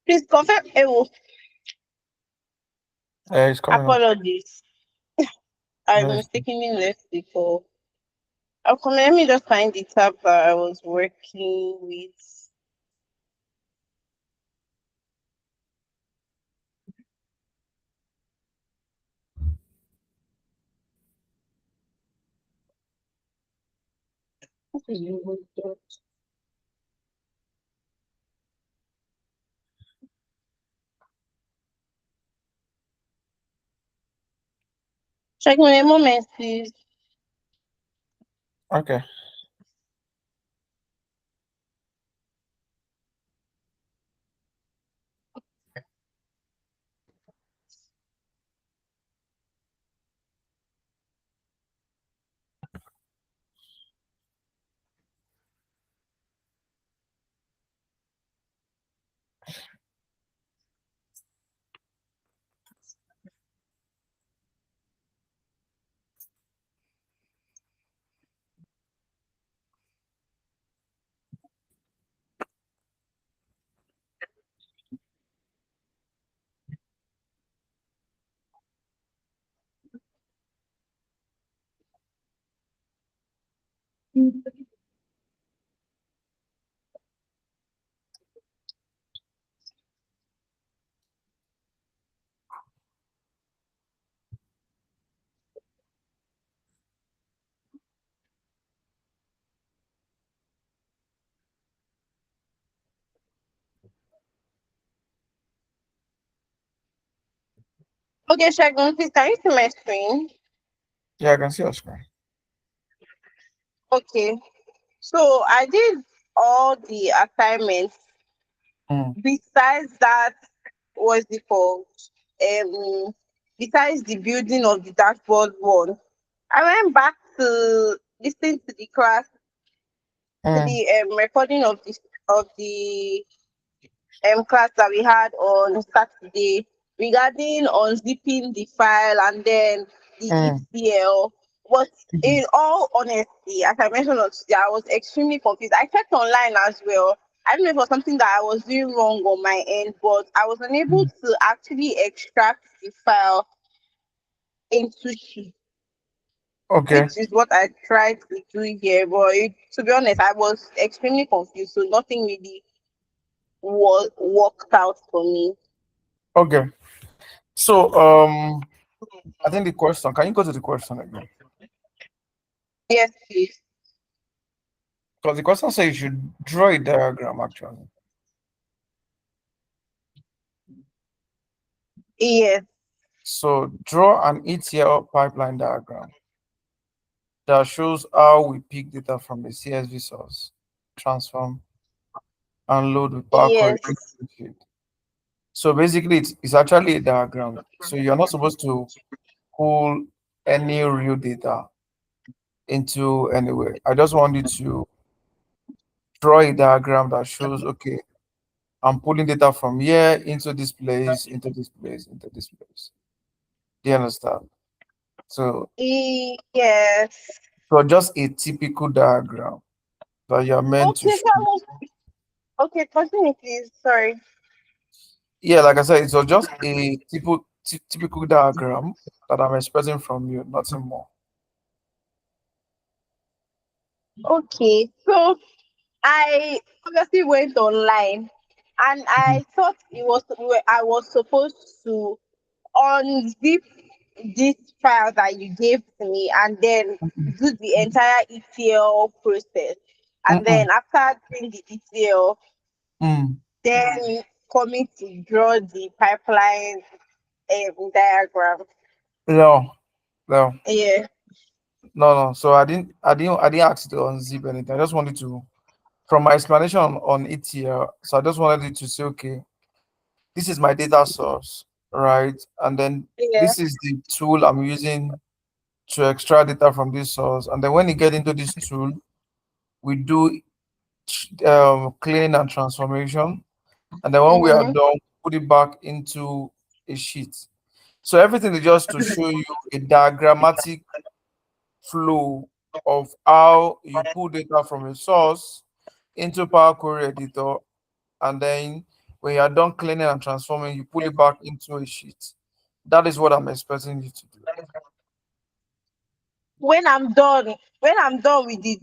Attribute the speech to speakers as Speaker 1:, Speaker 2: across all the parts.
Speaker 1: Please confirm. Oh,
Speaker 2: It's coming up.
Speaker 1: apologies. I
Speaker 2: Yes.
Speaker 1: mistakenly left the call. Okay, let me just find the tab that I was working with. Check me a moment, please.
Speaker 2: Okay.
Speaker 1: Okay, Shagun, please can you see my screen?
Speaker 2: Yeah, I can see your screen.
Speaker 1: Okay. So I did all the assignments.
Speaker 2: Mm.
Speaker 1: Besides that, what's it called? Um, besides the building of the dashboard one, I went back to listen to the class, to
Speaker 2: Mm.
Speaker 1: the recording of the class that we had on Saturday regarding unzipping the file and then the
Speaker 2: Mm.
Speaker 1: ETL. But
Speaker 2: Mhm.
Speaker 1: in all honesty, as I mentioned on Tuesday, I was extremely confused. I checked online as well. I don't know if it was something that I was doing wrong on my end, but I was unable
Speaker 2: Mm.
Speaker 1: to actually extract the file into sheet,
Speaker 2: Okay.
Speaker 1: which is what I tried to do here. But to be honest, I was extremely confused, so nothing really was worked out for me.
Speaker 2: Okay. So I think the question, can you go to the question again?
Speaker 1: Yes, please.
Speaker 2: Because the question says you should draw a diagram actually.
Speaker 1: Yes.
Speaker 2: So draw an ETL pipeline diagram that shows how we pick data from the CSV source, transform, and load with Power Query
Speaker 1: Yes.
Speaker 2: into the sheet. So basically, it's actually a diagram. So you're not supposed to pull any real data into anywhere. I just want you to draw a diagram that shows, okay, I'm pulling data from here into this place, into this place, into this place. Do you understand? So,
Speaker 1: Yes.
Speaker 2: so just a typical diagram that you're meant to
Speaker 1: Okay,
Speaker 2: show.
Speaker 1: that was okay. Continue, please. Sorry.
Speaker 2: Yeah, like I said, it was just a typical diagram that I'm expecting from you, nothing more.
Speaker 1: Okay, so I obviously went online, and
Speaker 2: Mhm.
Speaker 1: I thought I was supposed to unzip this file that you gave to me, and then
Speaker 2: Mm-mm.
Speaker 1: do the entire ETL process, and then
Speaker 2: Mm-mm.
Speaker 1: after doing the ETL,
Speaker 2: Mm.
Speaker 1: then coming to draw the pipeline diagram.
Speaker 2: No, no,
Speaker 1: Yeah.
Speaker 2: no. So I didn't ask you to unzip anything. I just wanted to, from my explanation on ETL. So I just wanted you to say, okay, this is my data source, right? And then
Speaker 1: Yeah.
Speaker 2: this is the tool I'm using to extract data from this source. And then when you get into this tool, we do cleaning and transformation. And then when we are
Speaker 1: Mm-hmm.
Speaker 2: done, put it back into a sheet. So everything is just to show you a diagrammatic flow of how you pull data from a source into Power Query Editor, and then When you are done cleaning and transforming, you pull it back into a sheet. That is what I'm expecting you to do.
Speaker 1: When I'm done with the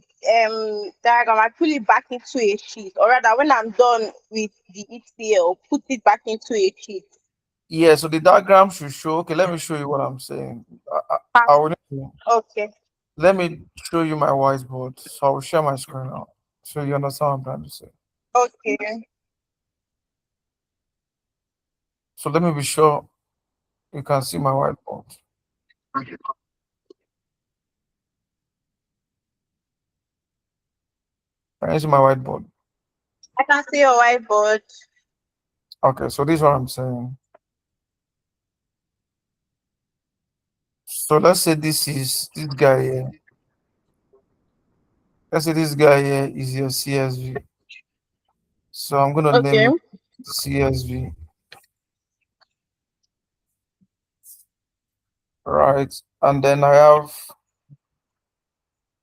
Speaker 1: diagram, I put it back into a sheet, or rather when I'm done with the ETL, put it back into a sheet.
Speaker 2: Yeah, so the diagram should show. Okay, let me show you what I'm saying. I will need to,
Speaker 1: Okay.
Speaker 2: let me show you my whiteboard. So I will share my screen now, so you understand what I'm trying to say.
Speaker 1: Okay.
Speaker 2: So let me be sure you can see my whiteboard. Can you see my whiteboard?
Speaker 1: I can see your whiteboard.
Speaker 2: Okay, so this is what I'm saying. So let's say this is this guy here. Let's say this guy here is your CSV. So I'm gonna name
Speaker 1: Okay.
Speaker 2: it CSV, right? And then I have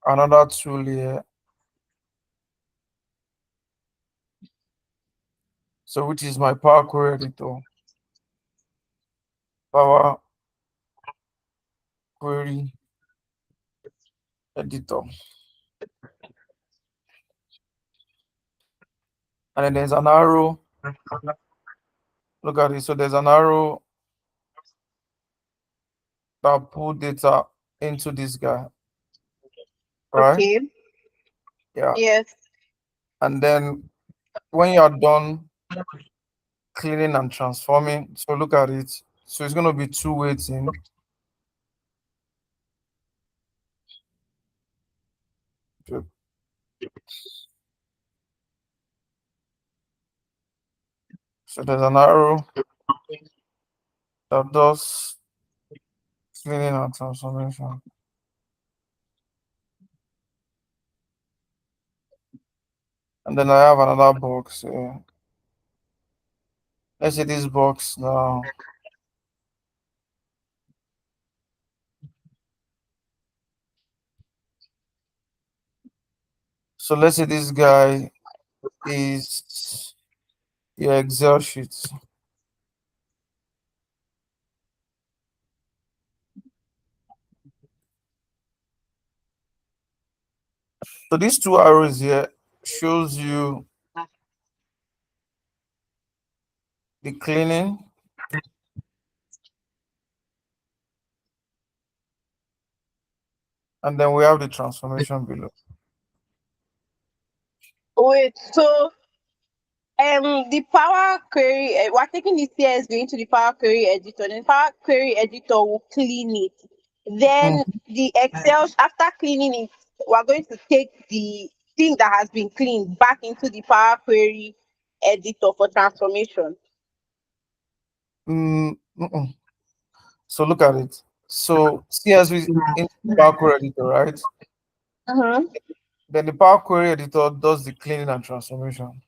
Speaker 2: another tool here. So which is my Power Query editor. Power Query editor. And then there's an arrow. Look at it. So there's an arrow that pull data into this guy, right?
Speaker 1: Okay.
Speaker 2: Yeah.
Speaker 1: Yes.
Speaker 2: And then when you're done cleaning and transforming, so look at it. So it's gonna be two waiting. So there's an arrow that does cleaning and transformation. And then I have another box. Let's say this box now. So let's say this guy is your Excel sheet. So these two arrows here shows you the cleaning, and then we have the transformation below.
Speaker 1: Wait. So the Power Query, we're taking the CSV into the Power Query editor. Then Power Query editor will clean it.
Speaker 2: Mm,
Speaker 1: Then the Excel, after cleaning it, we're going to take the thing that has been cleaned back into the Power Query editor for transformation.
Speaker 2: mm. So look at it. So CSV in Power Query editor, right?
Speaker 1: Mm-hmm.
Speaker 2: Then the Power Query editor does the cleaning and transformation,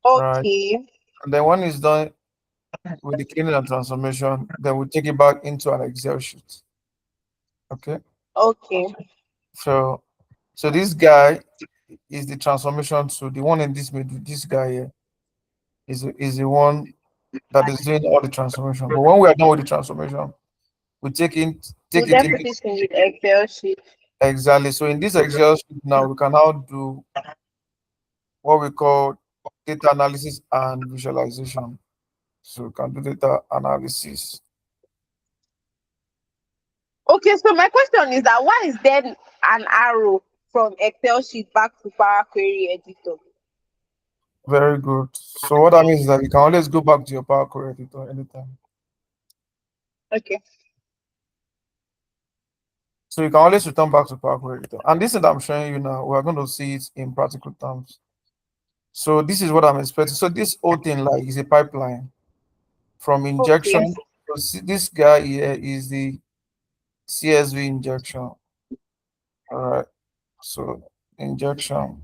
Speaker 2: right?
Speaker 1: Okay.
Speaker 2: And then when it's done with the cleaning and transformation, then we take it back into an Excel sheet. Okay.
Speaker 1: Okay.
Speaker 2: So this guy is the transformation to the one in this middle. This guy here is the one that is doing all the transformation. But when we are done with the transformation, we
Speaker 1: We'll
Speaker 2: take it
Speaker 1: then
Speaker 2: in
Speaker 1: put it in the Excel sheet.
Speaker 2: exactly. So in this Excel sheet now, we can now do what we call data analysis and visualization. So we can do data analysis.
Speaker 1: Okay, so my question is that why is there an arrow from Excel sheet back to Power Query editor?
Speaker 2: Very good. So what that means is that you can always go back to your Power Query editor anytime.
Speaker 1: Okay.
Speaker 2: So you can always return back to Power Query editor. And this that I'm showing you now, we're going to see it in practical terms. So this is what I'm expecting. So this whole thing like is a pipeline from
Speaker 1: Okay.
Speaker 2: injection. So this guy here is the CSV injection. All right. So injection.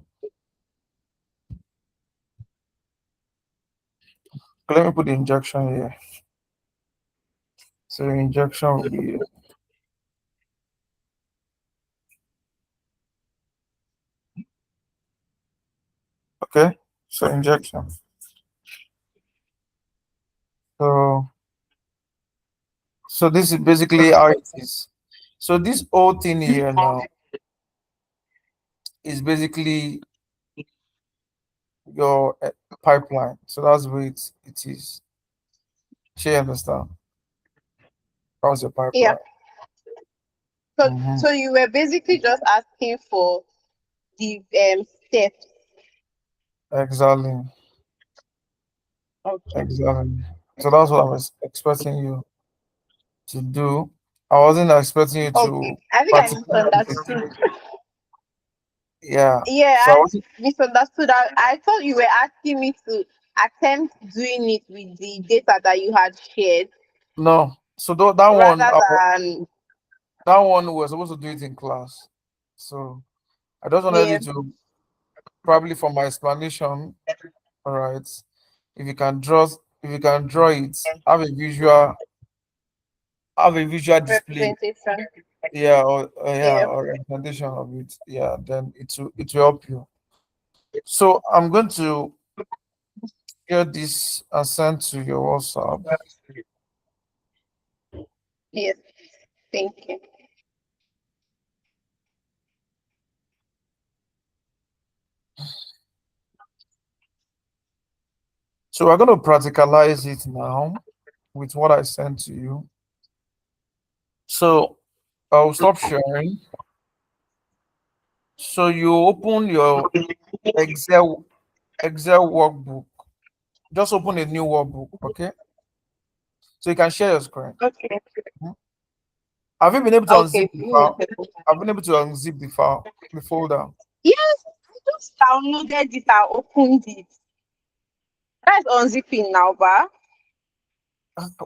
Speaker 2: Let me put the injection here. So injection will be here. Okay. So injection. So this is basically how it is. So this whole thing here now is basically your pipeline. So that's the way it is. She understand. How's your
Speaker 1: Yeah.
Speaker 2: pipeline?
Speaker 1: So
Speaker 2: Mm-hmm.
Speaker 1: so you were basically just asking for the steps.
Speaker 2: Exactly.
Speaker 1: Okay.
Speaker 2: Exactly. So that's what I was expecting you to do. I wasn't expecting you
Speaker 1: Okay.
Speaker 2: to
Speaker 1: I think I
Speaker 2: particularly do this.
Speaker 1: misunderstood.
Speaker 2: Yeah.
Speaker 1: Yeah,
Speaker 2: So I
Speaker 1: I
Speaker 2: wasn't.
Speaker 1: misunderstood. I thought you were asking me to attempt doing it with the data that you had shared
Speaker 2: No. So that one,
Speaker 1: rather than
Speaker 2: that one we were supposed to do it in class. So I just wanted you
Speaker 1: yeah,
Speaker 2: to probably for my explanation. All right. If you can draw it, have a visual display.
Speaker 1: representation.
Speaker 2: Yeah,
Speaker 1: Yeah.
Speaker 2: or representation of it. Yeah, then it will help you. So I'm going to share this and send to your WhatsApp.
Speaker 1: Yes. Thank you.
Speaker 2: So we're going to practicalize it now with what I sent to you. So I'll stop sharing. So you open your Excel workbook. Just open a new workbook, okay? So you can share your screen.
Speaker 1: Okay.
Speaker 2: Mhm. Have you been able to
Speaker 1: Okay.
Speaker 2: unzip the file? I've been able to unzip the file, the folder.
Speaker 1: Yes, I just downloaded it and opened it. That's unzipping now, but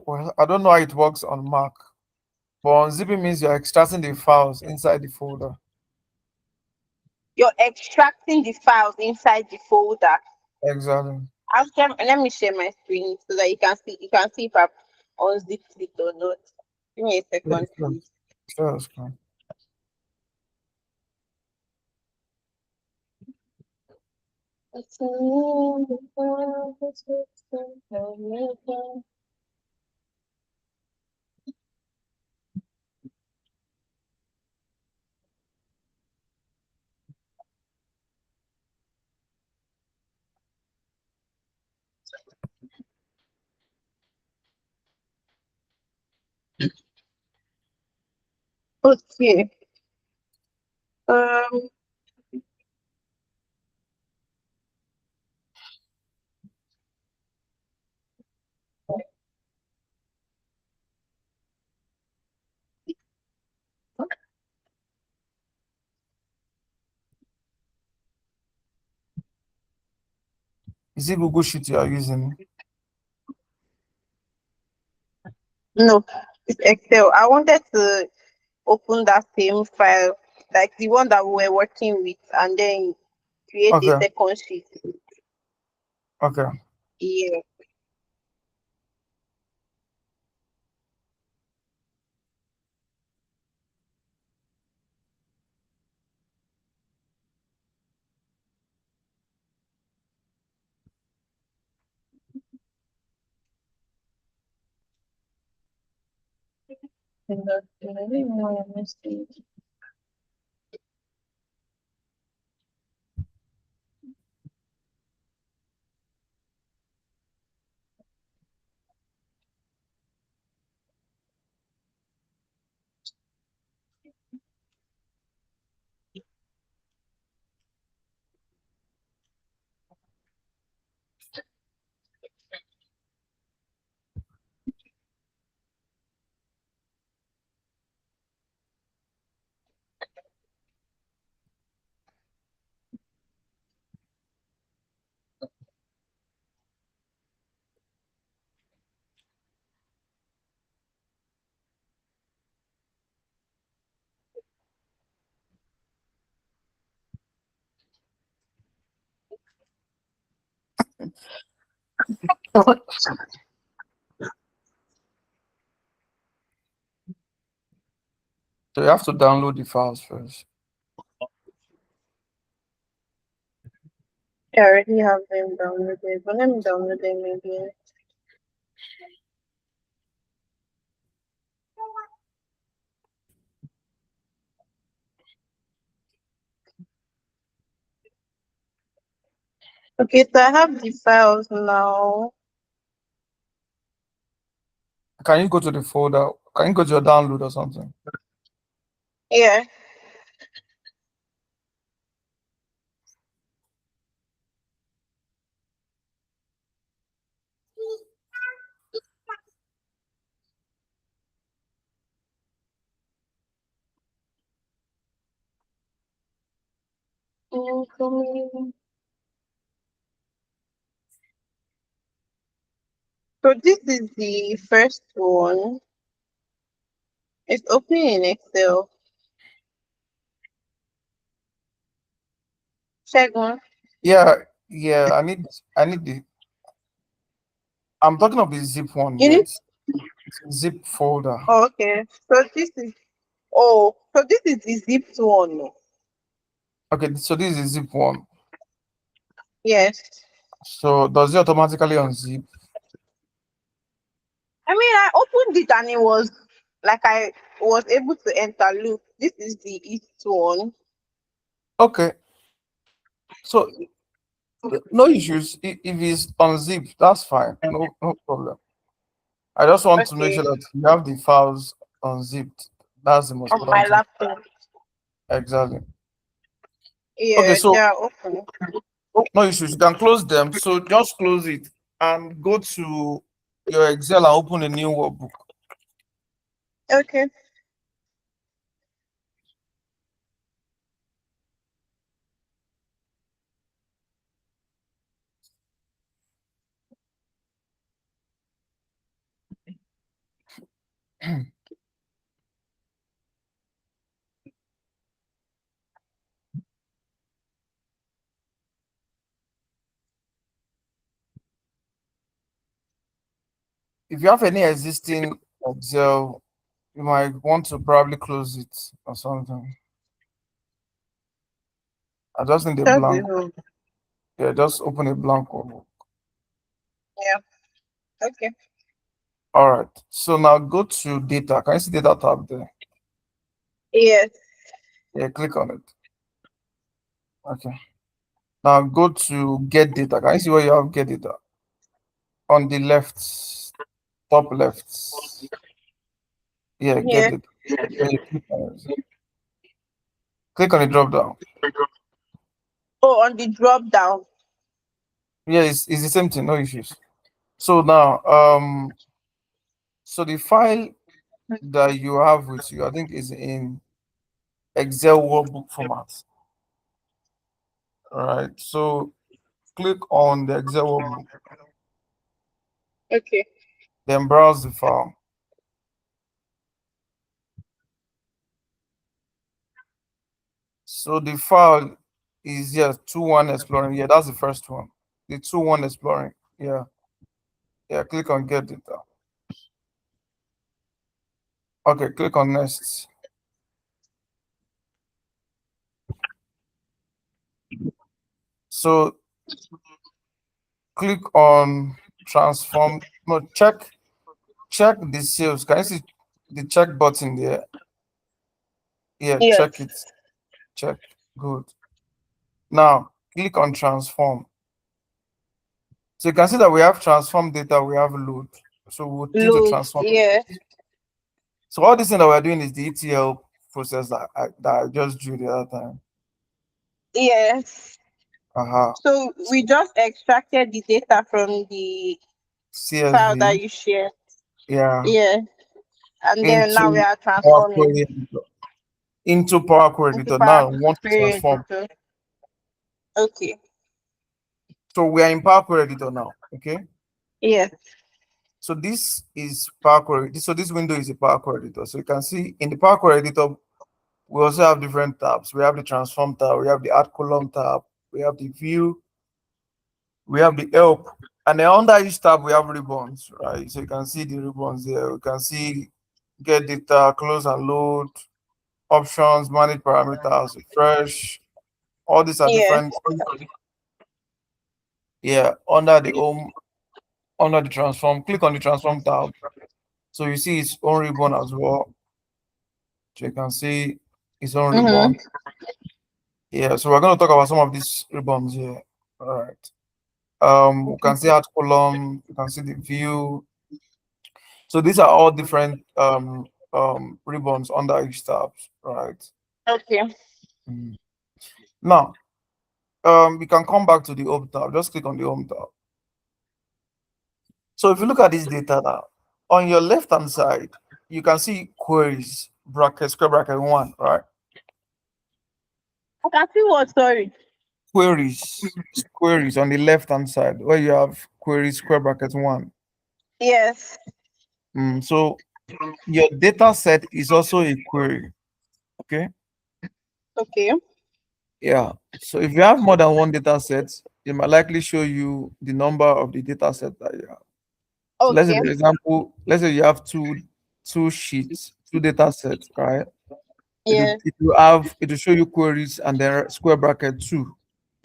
Speaker 2: Well, I don't know how it works on Mac, but unzipping means you're extracting the files inside the folder.
Speaker 1: you're extracting the files inside the folder.
Speaker 2: Exactly.
Speaker 1: Let me share my screen so that you can see if I've unzipped it or not. Give me a
Speaker 2: Yeah,
Speaker 1: second,
Speaker 2: sure.
Speaker 1: please.
Speaker 2: Share your screen.
Speaker 1: Okay. Um,
Speaker 2: Is it Google Sheet you are using?
Speaker 1: no, it's Excel. I wanted to open that same file, like the one that we were working with, and then create a
Speaker 2: Okay,
Speaker 1: second sheet.
Speaker 2: okay.
Speaker 1: Yeah.
Speaker 2: So you have to download the files first.
Speaker 1: I already have them downloaded, but let me download them again. Okay, so I have the files now.
Speaker 2: Can you go to the folder? Can you go to your download or something?
Speaker 1: Yeah. Incoming. So this is the first one. It's opening in Excel. Second,
Speaker 2: Yeah, yeah. I need the. I'm talking of the zip one.
Speaker 1: you
Speaker 2: Yeah,
Speaker 1: need.
Speaker 2: it's zip folder.
Speaker 1: Oh, okay. So this is. Oh, so this is the zipped one. No?
Speaker 2: Okay, so this is zip one.
Speaker 1: Yes.
Speaker 2: So does it automatically unzip?
Speaker 1: I mean, I opened it and it was like I was able to enter. Look, this is the east one.
Speaker 2: Okay, so no issues. If it's unzipped, that's fine. No problem. I just want to make
Speaker 1: Okay.
Speaker 2: sure that you have the files unzipped. That's the most
Speaker 1: On my
Speaker 2: important thing.
Speaker 1: laptop.
Speaker 2: Exactly. Okay,
Speaker 1: Yeah, they
Speaker 2: so
Speaker 1: are open.
Speaker 2: no issues. You can close them. So just close it and go to your Excel and open a new workbook.
Speaker 1: Okay.
Speaker 2: If you have any existing Excel, you might want to probably close it or something. I just need a
Speaker 1: Just the
Speaker 2: blank.
Speaker 1: whole.
Speaker 2: Yeah, just open a blank workbook.
Speaker 1: Yeah. Okay.
Speaker 2: All right. So now go to data. Can you see data tab there?
Speaker 1: Yes.
Speaker 2: Yeah, click on it. Okay. Now go to get data. Can you see where you have get data? On the left, top left. Yeah, get
Speaker 1: Yeah.
Speaker 2: it. Yeah, click on the drop down.
Speaker 1: Oh, on the drop down.
Speaker 2: Yeah, it's the same thing, no issues. So now, so the file that you have with you, I think is in Excel workbook format. All right. So click on the Excel workbook,
Speaker 1: Okay.
Speaker 2: then browse the file. So the file is, yeah, 2.1 exploring. Yeah, that's the first one. The 2.1 exploring. Yeah. Yeah, click on get data. Okay, click on next. So click on transform. No, check the sales. Can you see the check button there? Yeah, check
Speaker 1: Yes.
Speaker 2: it. Check. Good. Now click on transform. So you can see that we have transform data, we have load. So we'll need to
Speaker 1: Load.
Speaker 2: transform.
Speaker 1: Yeah.
Speaker 2: So all this thing that we're doing is the ETL process that I just drew the other time.
Speaker 1: Yes.
Speaker 2: Uh-huh.
Speaker 1: So we just extracted the data from the file that
Speaker 2: CSV.
Speaker 1: you shared.
Speaker 2: Yeah.
Speaker 1: Yeah. And then now we
Speaker 2: Into
Speaker 1: are
Speaker 2: Power
Speaker 1: transforming
Speaker 2: Query Editor. Into Power Query
Speaker 1: into
Speaker 2: Editor.
Speaker 1: Power
Speaker 2: Now we want to
Speaker 1: Query
Speaker 2: transform.
Speaker 1: Editor. Okay.
Speaker 2: So we are in Power Query Editor now. Okay.
Speaker 1: Yes.
Speaker 2: So this is Power Query. So this window is a Power Query Editor. So you can see in the Power Query Editor, we also have different tabs. We have the transform tab, we have the add column tab, we have the view, we have the help, and then under each tab we have ribbons, right? So you can see the ribbons there. You can see get data, close and load, options, manage parameters, refresh. All these are
Speaker 1: Yeah.
Speaker 2: different. Yeah, under the home, under the transform, click on the transform tab. So you see its own ribbon as well. So you can see its own
Speaker 1: Mm-hmm.
Speaker 2: ribbon. Yeah, so we're going to talk about some of these ribbons here. All right. We can see add column, you can see the view. So these are all different ribbons under each tab, right?
Speaker 1: Okay.
Speaker 2: Mhm. Now, we can come back to the home tab. Just click on the home tab. So if you look at this data now, on your left hand side, you can see queries, bracket, square bracket one, right?
Speaker 1: I can see what, sorry.
Speaker 2: Queries on the left hand side where you have queries, square bracket one.
Speaker 1: Yes.
Speaker 2: So your data set is also a query. Okay.
Speaker 1: Okay.
Speaker 2: Yeah. So if you have more than one data set, it might likely show you the number of the data set that you have. So let's say,
Speaker 1: Okay.
Speaker 2: for example, let's say you have two sheets, two data sets, right?
Speaker 1: Yes.
Speaker 2: It will show you queries and then square bracket two.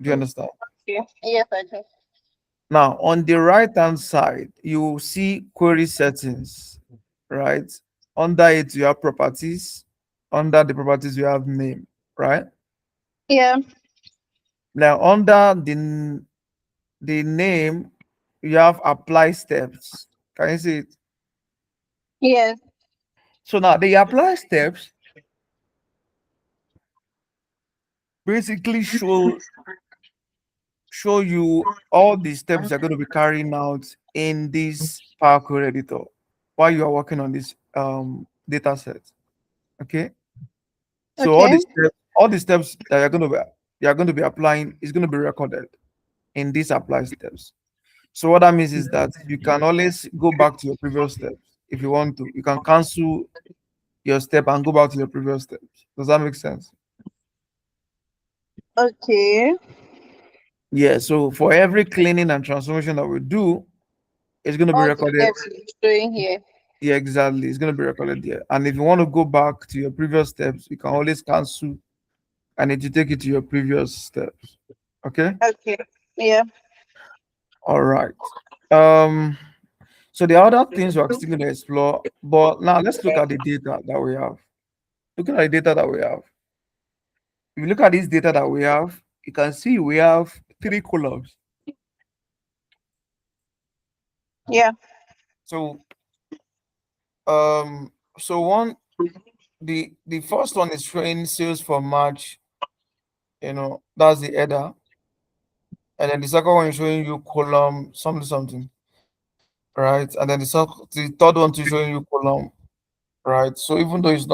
Speaker 2: Do you understand?
Speaker 1: Okay. Yes, I do.
Speaker 2: Now on the right hand side, you will see query settings, right? Under it, you have properties. Under the properties, you have name, right?
Speaker 1: Yeah.
Speaker 2: Now under the name, you have apply steps. Can you see it?
Speaker 1: Yes.
Speaker 2: So now the apply steps basically show you all the steps you're going to be carrying out in this Power Query editor while you are working on this data set. Okay. So
Speaker 1: Okay.
Speaker 2: all the steps that you're going to be applying is going to be recorded in these apply steps. So what that means is that you can always go back to your previous steps if you want to. You can cancel your step and go back to your previous steps. Does that make sense?
Speaker 1: Okay.
Speaker 2: Yeah. So for every cleaning and transformation that we do, it's going to be
Speaker 1: All the
Speaker 2: recorded.
Speaker 1: steps you're showing here.
Speaker 2: Yeah, exactly. It's going to be recorded there. And if you want to go back to your previous steps, you can always cancel and it will take you to your previous steps. Okay.
Speaker 1: Okay. Yeah.
Speaker 2: All right. Um, so the other things we're still going to explore, but now let's look at the data that we have. Looking at the data that we have. If you look at this data that we have, you can see we have three columns.
Speaker 1: Yeah.
Speaker 2: So um so one the first one is showing sales for March, that's the header. And then the second one is showing you column something something, right? And then the third one is showing you column, right? So even though it's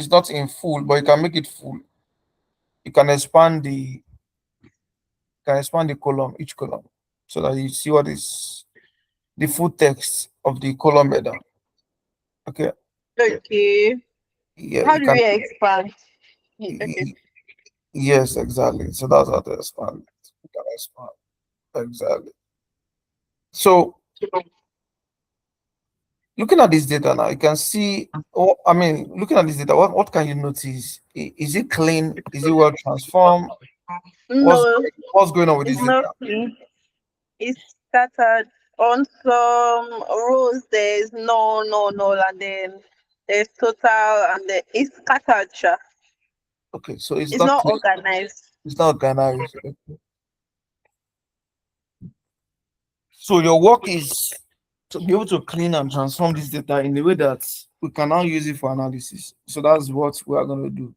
Speaker 2: not in full, but you can make it full. You can expand the column, each column, so that you see what is the full text of the column header. Okay.
Speaker 1: Okay.
Speaker 2: Yeah,
Speaker 1: How
Speaker 2: you
Speaker 1: do
Speaker 2: can.
Speaker 1: we expand? Okay.
Speaker 2: y- Yes, exactly. So that's how to expand. You can expand. Exactly. So looking at this data now, you can see, oh, I mean, looking at this data, what can you notice? Is it clean? Is it well transformed? What's
Speaker 1: No,
Speaker 2: what's going on with
Speaker 1: it's
Speaker 2: this
Speaker 1: not
Speaker 2: data?
Speaker 1: clean. It's scattered. On some rows, there's no, and then there's total, and then it's scattered. Sha.
Speaker 2: Okay, so it's
Speaker 1: It's
Speaker 2: not
Speaker 1: not
Speaker 2: clean.
Speaker 1: organized.
Speaker 2: It's not organized. Okay. So your work is to be able to clean and transform this data in a way that we can now use it for analysis. So that's what we are going to do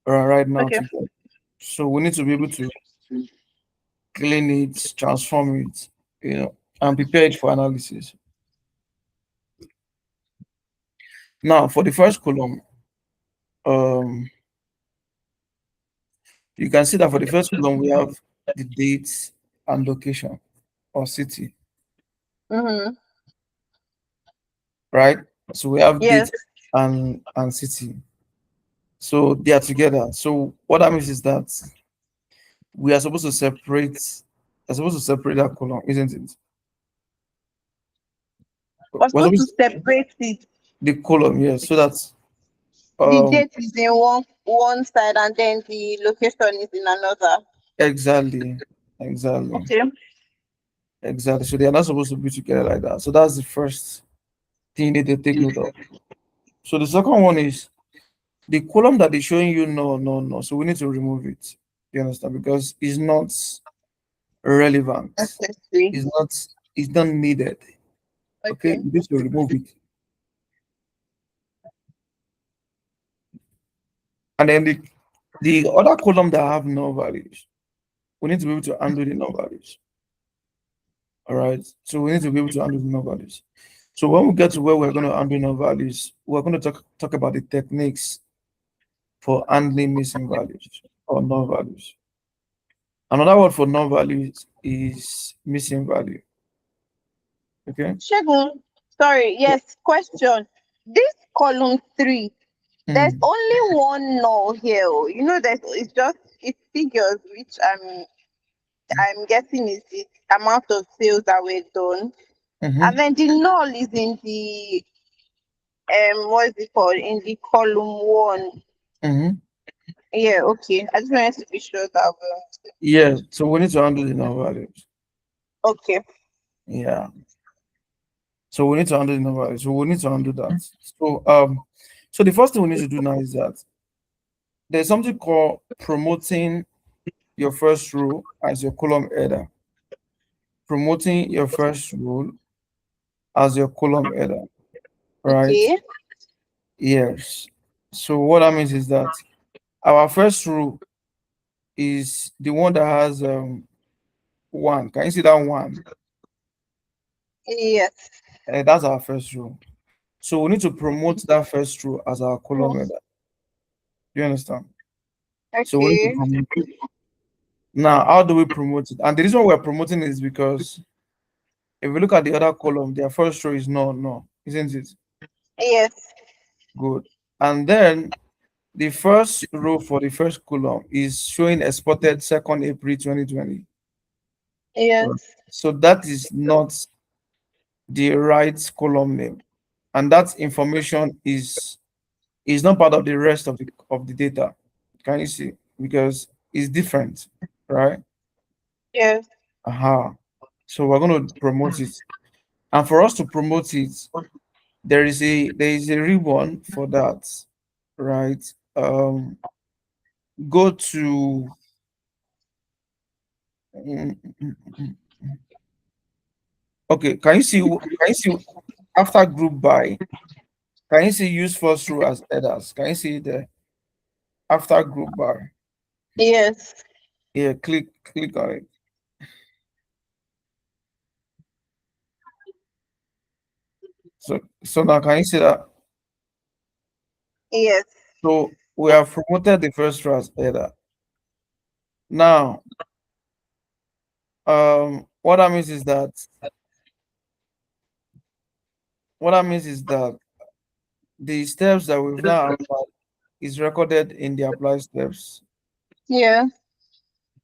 Speaker 2: right now
Speaker 1: Okay.
Speaker 2: today. So we need to be able to clean it, transform it, and prepare it for analysis. Now, for the first column, um, you can see that for the first column we have the date and location or city,
Speaker 1: Mm-hmm.
Speaker 2: right? So we have
Speaker 1: Yes.
Speaker 2: date and city. So they are together. So what that means is that we are supposed to that column, isn't it?
Speaker 1: We're
Speaker 2: We're
Speaker 1: supposed to
Speaker 2: supposed
Speaker 1: separate it.
Speaker 2: the column, yes, so that
Speaker 1: The
Speaker 2: um
Speaker 1: date is in one side, and then the location is in another.
Speaker 2: exactly, exactly,
Speaker 1: Okay.
Speaker 2: exactly. So they are not supposed to be together like that. So that's the first thing that they take note of. So the second one is the column that is showing you no, no, no. So we need to remove it. You understand? Because it's not. relevant.
Speaker 1: necessary.
Speaker 2: Is not needed. Okay,
Speaker 1: Okay.
Speaker 2: you need to remove it. And then the other column that have no values, we need to be able to handle the no values. All right. So we need to be able to handle the no values. So when we get to where we're going to handle no values, we're going to talk about the techniques for handling missing values or no values. Another word for no values is missing value. Okay.
Speaker 1: Shagun, sorry, yes, question. This column three, there's
Speaker 2: Mm,
Speaker 1: only one null here. Oh. There's it's just it's figures which I'm guessing is the amount of sales that were done. And
Speaker 2: mm-hmm,
Speaker 1: then the null is in the what is it called? In the column one.
Speaker 2: mm-hmm.
Speaker 1: Yeah, okay. I just wanted to be sure that
Speaker 2: Yeah. So we need to handle the no values.
Speaker 1: okay.
Speaker 2: Yeah. So we need to handle the no values. So we need to handle that. So the first thing we need to do now is that there's something called promoting your first row as your column header. Promoting your first row as your column header, right?
Speaker 1: Okay.
Speaker 2: Yes. So what that means is that our first row is the one that has one. Can you see that one?
Speaker 1: Yes.
Speaker 2: That's our first row. So we need to promote that first row as our column header. Do you understand? So we need to
Speaker 1: Okay.
Speaker 2: promote it. Now, how do we promote it? And the reason we're promoting is because if we look at the other column, their first row is no, no, isn't it?
Speaker 1: Yes.
Speaker 2: Good. And then the first row for the first column is showing exported 2nd April 2020. Right.
Speaker 1: Yes.
Speaker 2: So that is not the right column name. And that information is not part of the rest of the data. Can you see? Because it's different, right?
Speaker 1: Yes.
Speaker 2: Aha. So we're going to promote it. And for us to promote it, there is a ribbon for that, right? Go to mm, mm, mm. Okay, can you see after group by, can you see use first row as headers? Can you see the after group bar?
Speaker 1: Yes.
Speaker 2: Yeah, click on it. So now can you see that?
Speaker 1: Yes.
Speaker 2: So we have promoted the first row as header. Now, what that means is that the steps that we've now applied is recorded in the apply steps,
Speaker 1: Yeah.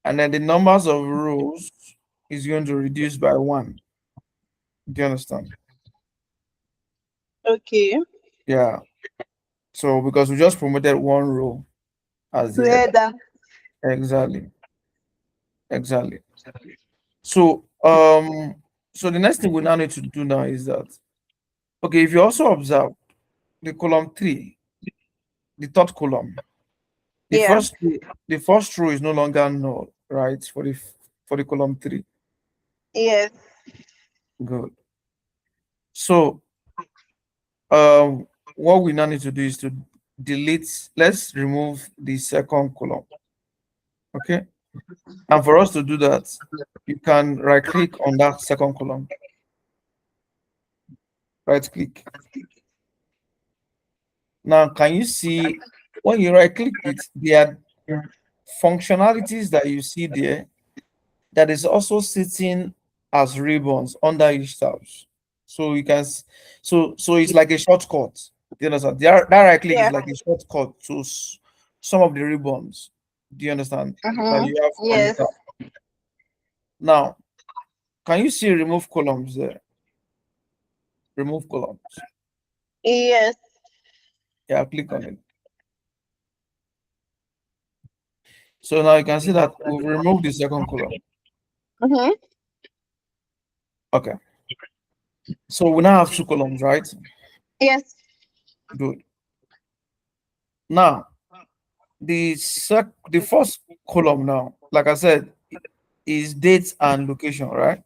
Speaker 2: and then the numbers of rows is going to reduce by one. Do you understand?
Speaker 1: Okay.
Speaker 2: Yeah. So because we just promoted one row as the header.
Speaker 1: Together.
Speaker 2: Exactly. Exactly. So the next thing we now need to do now is that, okay, if you also observe the column three, the third column, the
Speaker 1: Yeah.
Speaker 2: first the first row is no longer null, right? For the column three.
Speaker 1: Yes.
Speaker 2: Good. So what we now need to do is to delete, let's remove the second column. Okay. And for us to do that, you can right click on that second column. Right click. Now, can you see when you right click it, there are functionalities that you see there that is also sitting as ribbons under each tab. So you can, so it's like a shortcut. Do you understand? That right click is
Speaker 1: Yeah.
Speaker 2: like a shortcut to some of the ribbons. Do you understand? That
Speaker 1: Mm-hmm.
Speaker 2: you have on the
Speaker 1: Yes.
Speaker 2: tab. Now, can you see remove columns there? Remove columns.
Speaker 1: Yes.
Speaker 2: Yeah, click on it. So now you can see that we've removed the second column.
Speaker 1: Mm-hmm.
Speaker 2: Okay. So we now have two columns, right?
Speaker 1: Yes.
Speaker 2: Good. Now, the first column now, like I said, is date and location, right?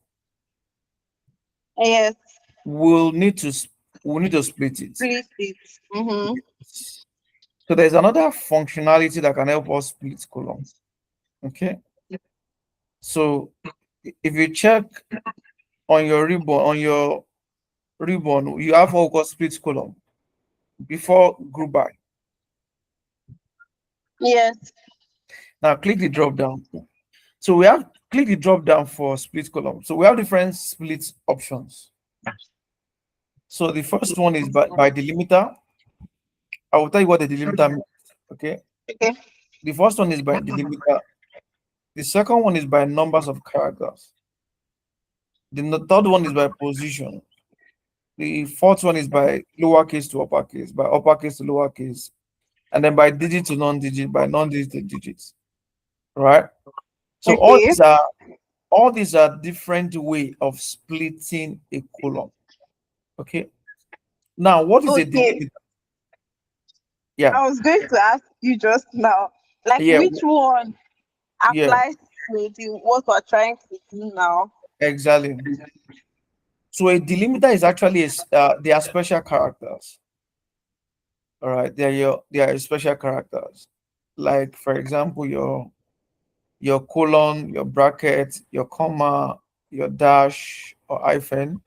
Speaker 1: Yes.
Speaker 2: We'll need to we'll need to split it.
Speaker 1: Split it. Mm-hmm.
Speaker 2: So there's another functionality that can help us split column. Okay. So if you check on your ribbon, you have what we call split column before group by.
Speaker 1: Yes.
Speaker 2: Now click the drop down. So we have click the drop down for split column. So we have different split options. So the first one is by delimiter. I will tell you what the delimiter means. Okay.
Speaker 1: Okay.
Speaker 2: The first one is by delimiter. The second one is by numbers of characters. The third one is by position. The fourth one is by lowercase to uppercase, by uppercase to lowercase, and then by digit to non-digit, by non-digit to digits. Right. So
Speaker 1: Okay.
Speaker 2: all these are different way of splitting a column. Okay. Now, what is a
Speaker 1: Okay.
Speaker 2: delimiter? Yeah.
Speaker 1: I was going to ask you just now, like
Speaker 2: Yeah.
Speaker 1: which one
Speaker 2: Yeah.
Speaker 1: applies to the what we're trying to do now?
Speaker 2: Exactly. So a delimiter is actually they are special characters. All right. They are special characters. Like for example, your colon, your bracket, your comma, your dash or hyphen.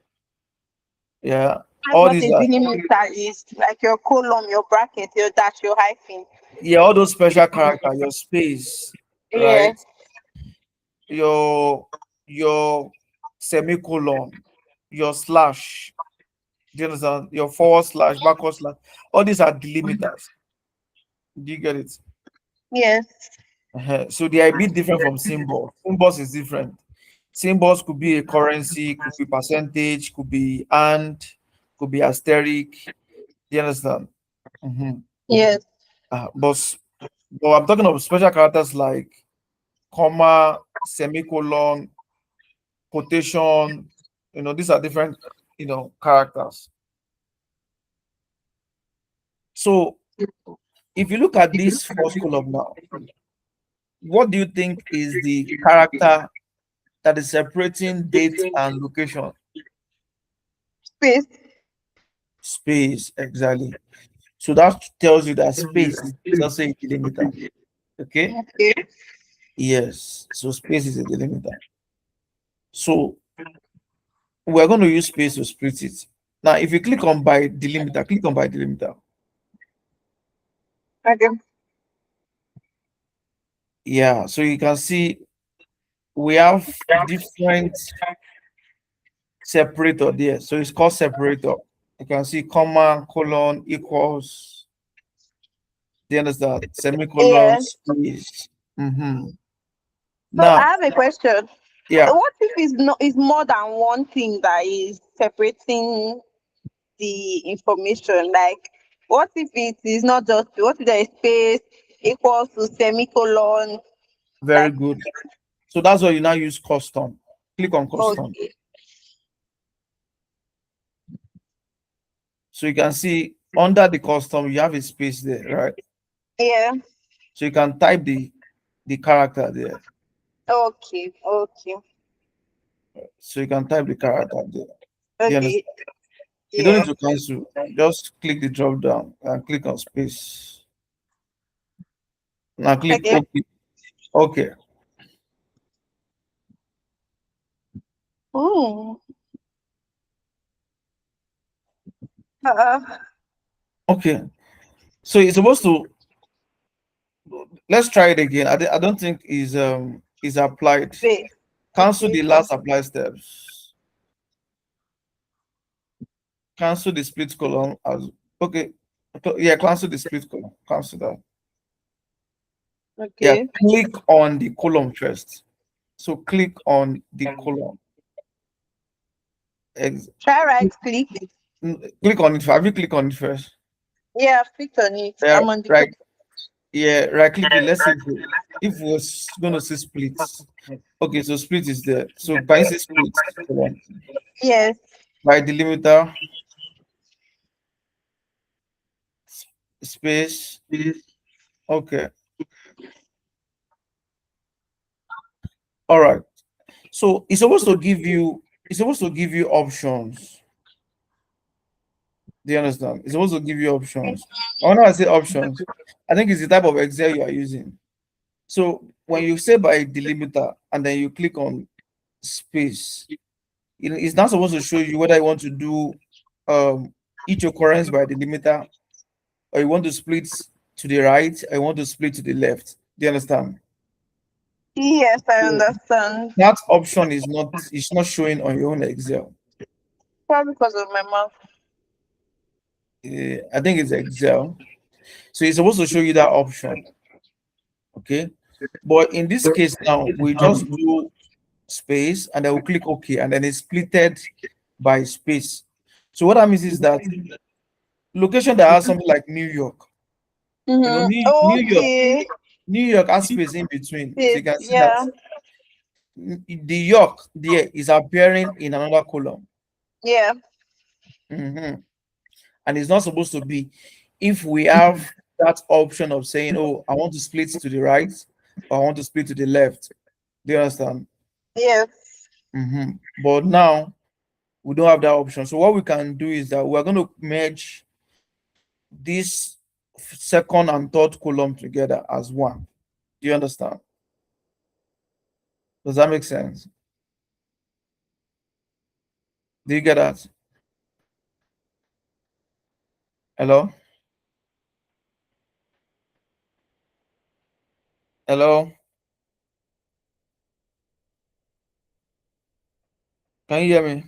Speaker 2: Yeah.
Speaker 1: That's
Speaker 2: All
Speaker 1: what
Speaker 2: these
Speaker 1: a
Speaker 2: are
Speaker 1: delimiter is, like your column, your bracket, your dash, your hyphen.
Speaker 2: yeah, all those special characters, your space, right?
Speaker 1: Yes.
Speaker 2: Your your semicolon, your slash, do you understand? Your forward slash, backward slash. All these are delimiters. Do you get it?
Speaker 1: Yes.
Speaker 2: So they are a bit different from symbols. Symbols is different. Symbols could be a currency, could be percentage, could be and, could be asterisk. Do you understand? Mhm.
Speaker 1: Yes.
Speaker 2: But I'm talking of special characters like comma, semicolon, quotation. These are different, characters. So if you look at this first column now, what do you think is the character that is separating date and location?
Speaker 1: Space.
Speaker 2: Space, exactly. So that tells you that space is also a delimiter. Okay.
Speaker 1: Okay.
Speaker 2: Yes. So space is a delimiter. So we're going to use space to split it. Now, if you click on by delimiter.
Speaker 1: Okay.
Speaker 2: Yeah. So you can see we have different separator there. So it's called separator. You can see comma, colon, equals. Do you understand? Semicolon,
Speaker 1: Yes.
Speaker 2: space.
Speaker 1: So I
Speaker 2: Now,
Speaker 1: have a question.
Speaker 2: yeah,
Speaker 1: What if it's not is more than one thing that is separating the information? Like what if it is not just what if there is space equals to semicolon?
Speaker 2: very
Speaker 1: Like
Speaker 2: good. So that's why you now use custom. Click on custom.
Speaker 1: okay.
Speaker 2: So you can see under the custom, you have a space there, right?
Speaker 1: Yeah.
Speaker 2: So you can type the character there.
Speaker 1: Okay. Okay.
Speaker 2: So you can type the character there. Do you
Speaker 1: Okay.
Speaker 2: understand? You don't need
Speaker 1: Yeah.
Speaker 2: to cancel. Just click the drop down and click on space. Now click
Speaker 1: Okay.
Speaker 2: OK. Okay.
Speaker 1: Hmm. Uh,
Speaker 2: Okay. So you're supposed to let's try it again. I don't think is applied.
Speaker 1: space.
Speaker 2: Cancel
Speaker 1: Okay.
Speaker 2: the last apply steps. Cancel the split column as okay. Yeah, cancel the split column. Cancel that. Yeah,
Speaker 1: Okay.
Speaker 2: click on the column first. So click on the column. Ex-
Speaker 1: Try right click.
Speaker 2: Click on it. Have you click on it first?
Speaker 1: Yeah, I've clicked on it.
Speaker 2: Yeah,
Speaker 1: I'm on the
Speaker 2: right. Yeah, right click it. Let's see if we're gonna see splits. Okay, so split is there. So can you see split column
Speaker 1: yes.
Speaker 2: by delimiter space? Okay, all right. So it's supposed to give you options. Do you understand? It's supposed to give you options. And when I say options, I think it's the type of Excel you are using. So when you say by delimiter and then you click on space, it's not supposed to show you whether you want to do um each occurrence by delimiter, or you want to split to the right, or you want to split to the left. Do you understand?
Speaker 1: Yes, I
Speaker 2: So
Speaker 1: understand.
Speaker 2: that option is not showing on your own Excel.
Speaker 1: Probably because of my mouth.
Speaker 2: I think it's Excel. So it's supposed to show you that option. Okay. But in this case now, we just do space and then we'll click OK, and then it's splitted by space. So what that means is that location that has something like New York,
Speaker 1: Mm-hmm.
Speaker 2: New York,
Speaker 1: Okay.
Speaker 2: New York has space in between. So
Speaker 1: Yes,
Speaker 2: you can see that
Speaker 1: yeah.
Speaker 2: the York there is appearing in another column.
Speaker 1: Yeah.
Speaker 2: Mhm. And it's not supposed to be. If we have that option of saying, oh, I want to split to the right, or I want to split to the left. Do you understand?
Speaker 1: Yes.
Speaker 2: But now we don't have that option. So what we can do is that we're going to merge this second and third column together as one. Do you understand? Does that make sense? Do you get that? Hello? Hello? Can you hear me?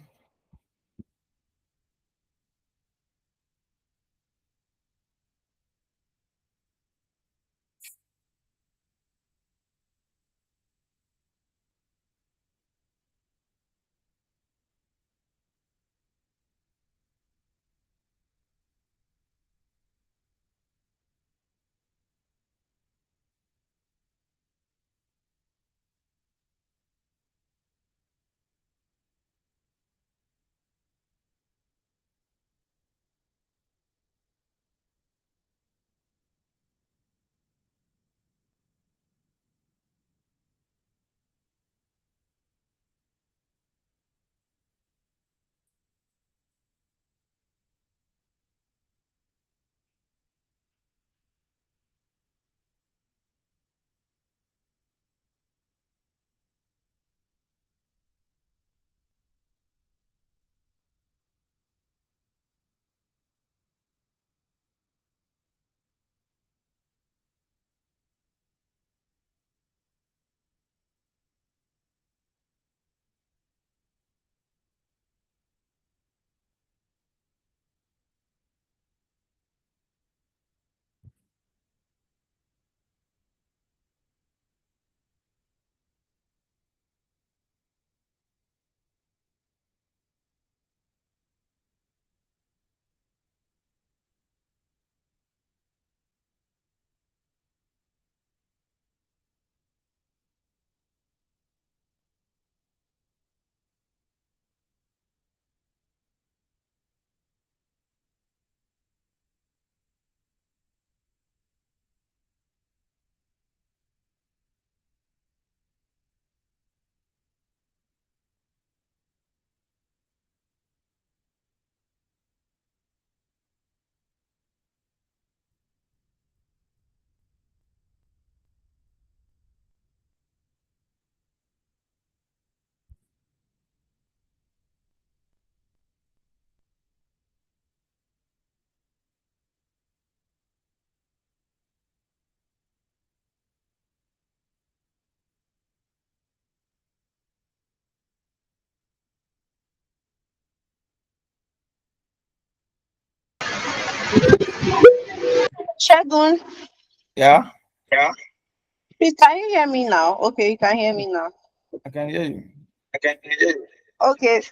Speaker 1: Shagun.
Speaker 2: Yeah,
Speaker 1: Yeah. Please, can you hear me now? Okay, you can hear me now.
Speaker 2: I can hear you.
Speaker 1: I can hear you. Okay,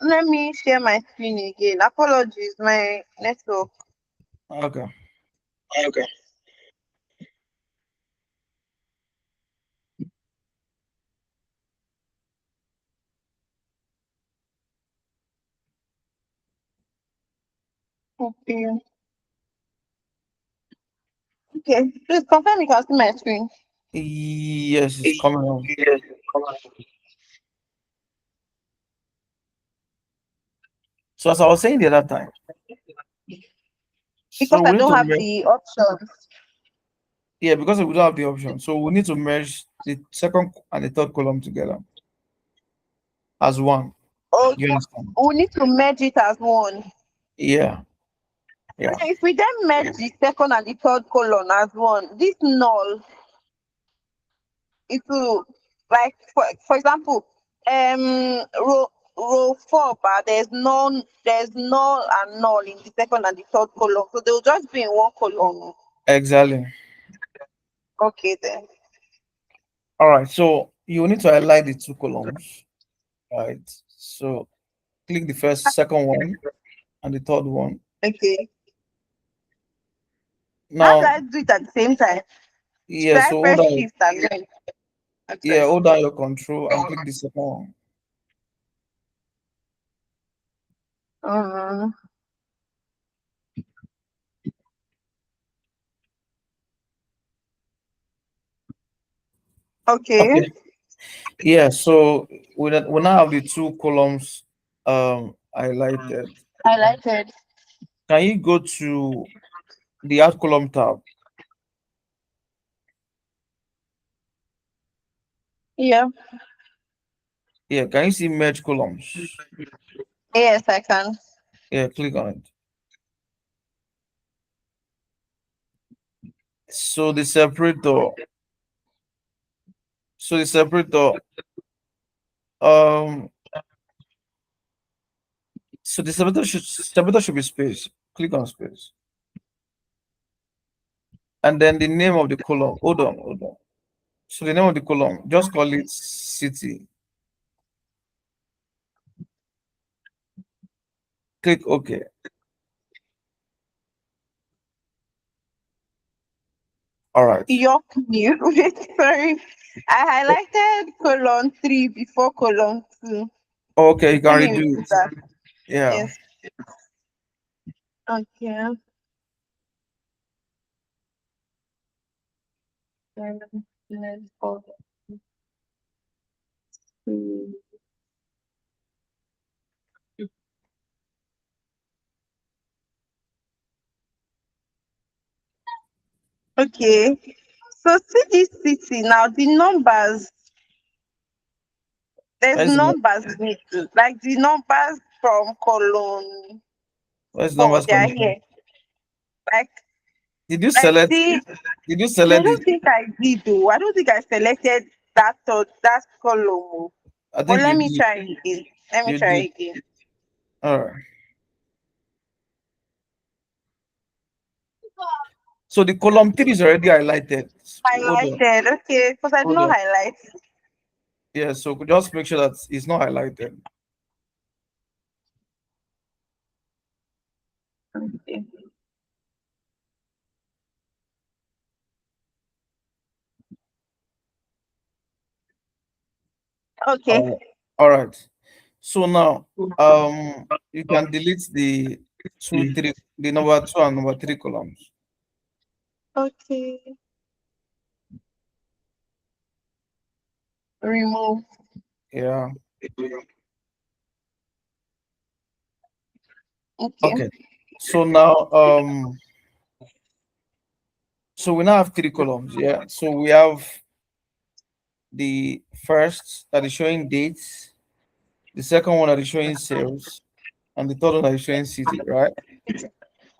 Speaker 1: let me share my screen again. Apologies, my network.
Speaker 2: Okay.
Speaker 1: Okay. Okay. Okay. Please confirm you can see my screen.
Speaker 2: Yes, it's coming on.
Speaker 1: Yes, come on.
Speaker 2: So as I was saying the other time,
Speaker 1: because
Speaker 2: so
Speaker 1: I
Speaker 2: we need
Speaker 1: don't
Speaker 2: to
Speaker 1: have
Speaker 2: merge,
Speaker 1: the options.
Speaker 2: yeah, because we don't have the option. So we need to merge the second and the third column together as one.
Speaker 1: Oh,
Speaker 2: You understand?
Speaker 1: we need to merge it as one.
Speaker 2: Yeah, yeah,
Speaker 1: Okay, if we then merge the second and the third column as one, this null, it will, like, for example, row four, but there's null and null in the second and the third column, so they'll just be in one column.
Speaker 2: exactly.
Speaker 1: Okay then.
Speaker 2: All right. So you need to highlight the two columns, right? So click the second one, and the third one.
Speaker 1: Okay. How do
Speaker 2: Now,
Speaker 1: I do it at the same time? Should
Speaker 2: yeah.
Speaker 1: I
Speaker 2: So hold
Speaker 1: press
Speaker 2: on.
Speaker 1: shift again?
Speaker 2: Yeah,
Speaker 1: Okay.
Speaker 2: hold down your control and click the second one.
Speaker 1: Um, okay.
Speaker 2: Okay. Yeah. So we now have the two columns highlighted.
Speaker 1: Highlighted.
Speaker 2: Can you go to the add column tab?
Speaker 1: Yeah.
Speaker 2: Yeah. Can you see merge columns?
Speaker 1: Yes, I can.
Speaker 2: Yeah. Click on it. So the separator. So the separator. Um. So the separator should be space. Click on space, and then the name of the column. Hold on. Hold on. So the name of the column. Just call it city. Click OK. All right.
Speaker 1: York new. Wait, sorry. I highlighted column 3 before column 2.
Speaker 2: Okay, you can
Speaker 1: Let me
Speaker 2: redo
Speaker 1: repeat
Speaker 2: it.
Speaker 1: that.
Speaker 2: Yeah.
Speaker 1: Yes. Okay. Let's go. Okay. So see this city now, the numbers, there's
Speaker 2: Where's the
Speaker 1: numbers in it, like the numbers from column
Speaker 2: where's the
Speaker 1: 4,
Speaker 2: numbers
Speaker 1: they are
Speaker 2: coming from?
Speaker 1: here. Like,
Speaker 2: Did you
Speaker 1: like
Speaker 2: select
Speaker 1: see,
Speaker 2: did you
Speaker 1: I
Speaker 2: select
Speaker 1: don't
Speaker 2: it?
Speaker 1: think I did though. I don't think I selected that column. Oh.
Speaker 2: I
Speaker 1: But
Speaker 2: think
Speaker 1: let
Speaker 2: you
Speaker 1: me
Speaker 2: did.
Speaker 1: try again. Let me
Speaker 2: You
Speaker 1: try
Speaker 2: did.
Speaker 1: again.
Speaker 2: All right. So the column 3 is already highlighted. Hold on.
Speaker 1: Highlighted. Okay, because I did
Speaker 2: Hold
Speaker 1: not
Speaker 2: on.
Speaker 1: highlight.
Speaker 2: Yeah, so just make sure that it's not highlighted.
Speaker 1: Okay. Okay.
Speaker 2: All right. All right. So now you can delete the the number 2 and number 3 columns.
Speaker 1: Okay. Remove.
Speaker 2: Yeah.
Speaker 1: Okay.
Speaker 2: Okay. So now so we now have 3 columns. Yeah. So we have the first that is showing dates, the second one that is showing sales, and the third one that is showing city, right?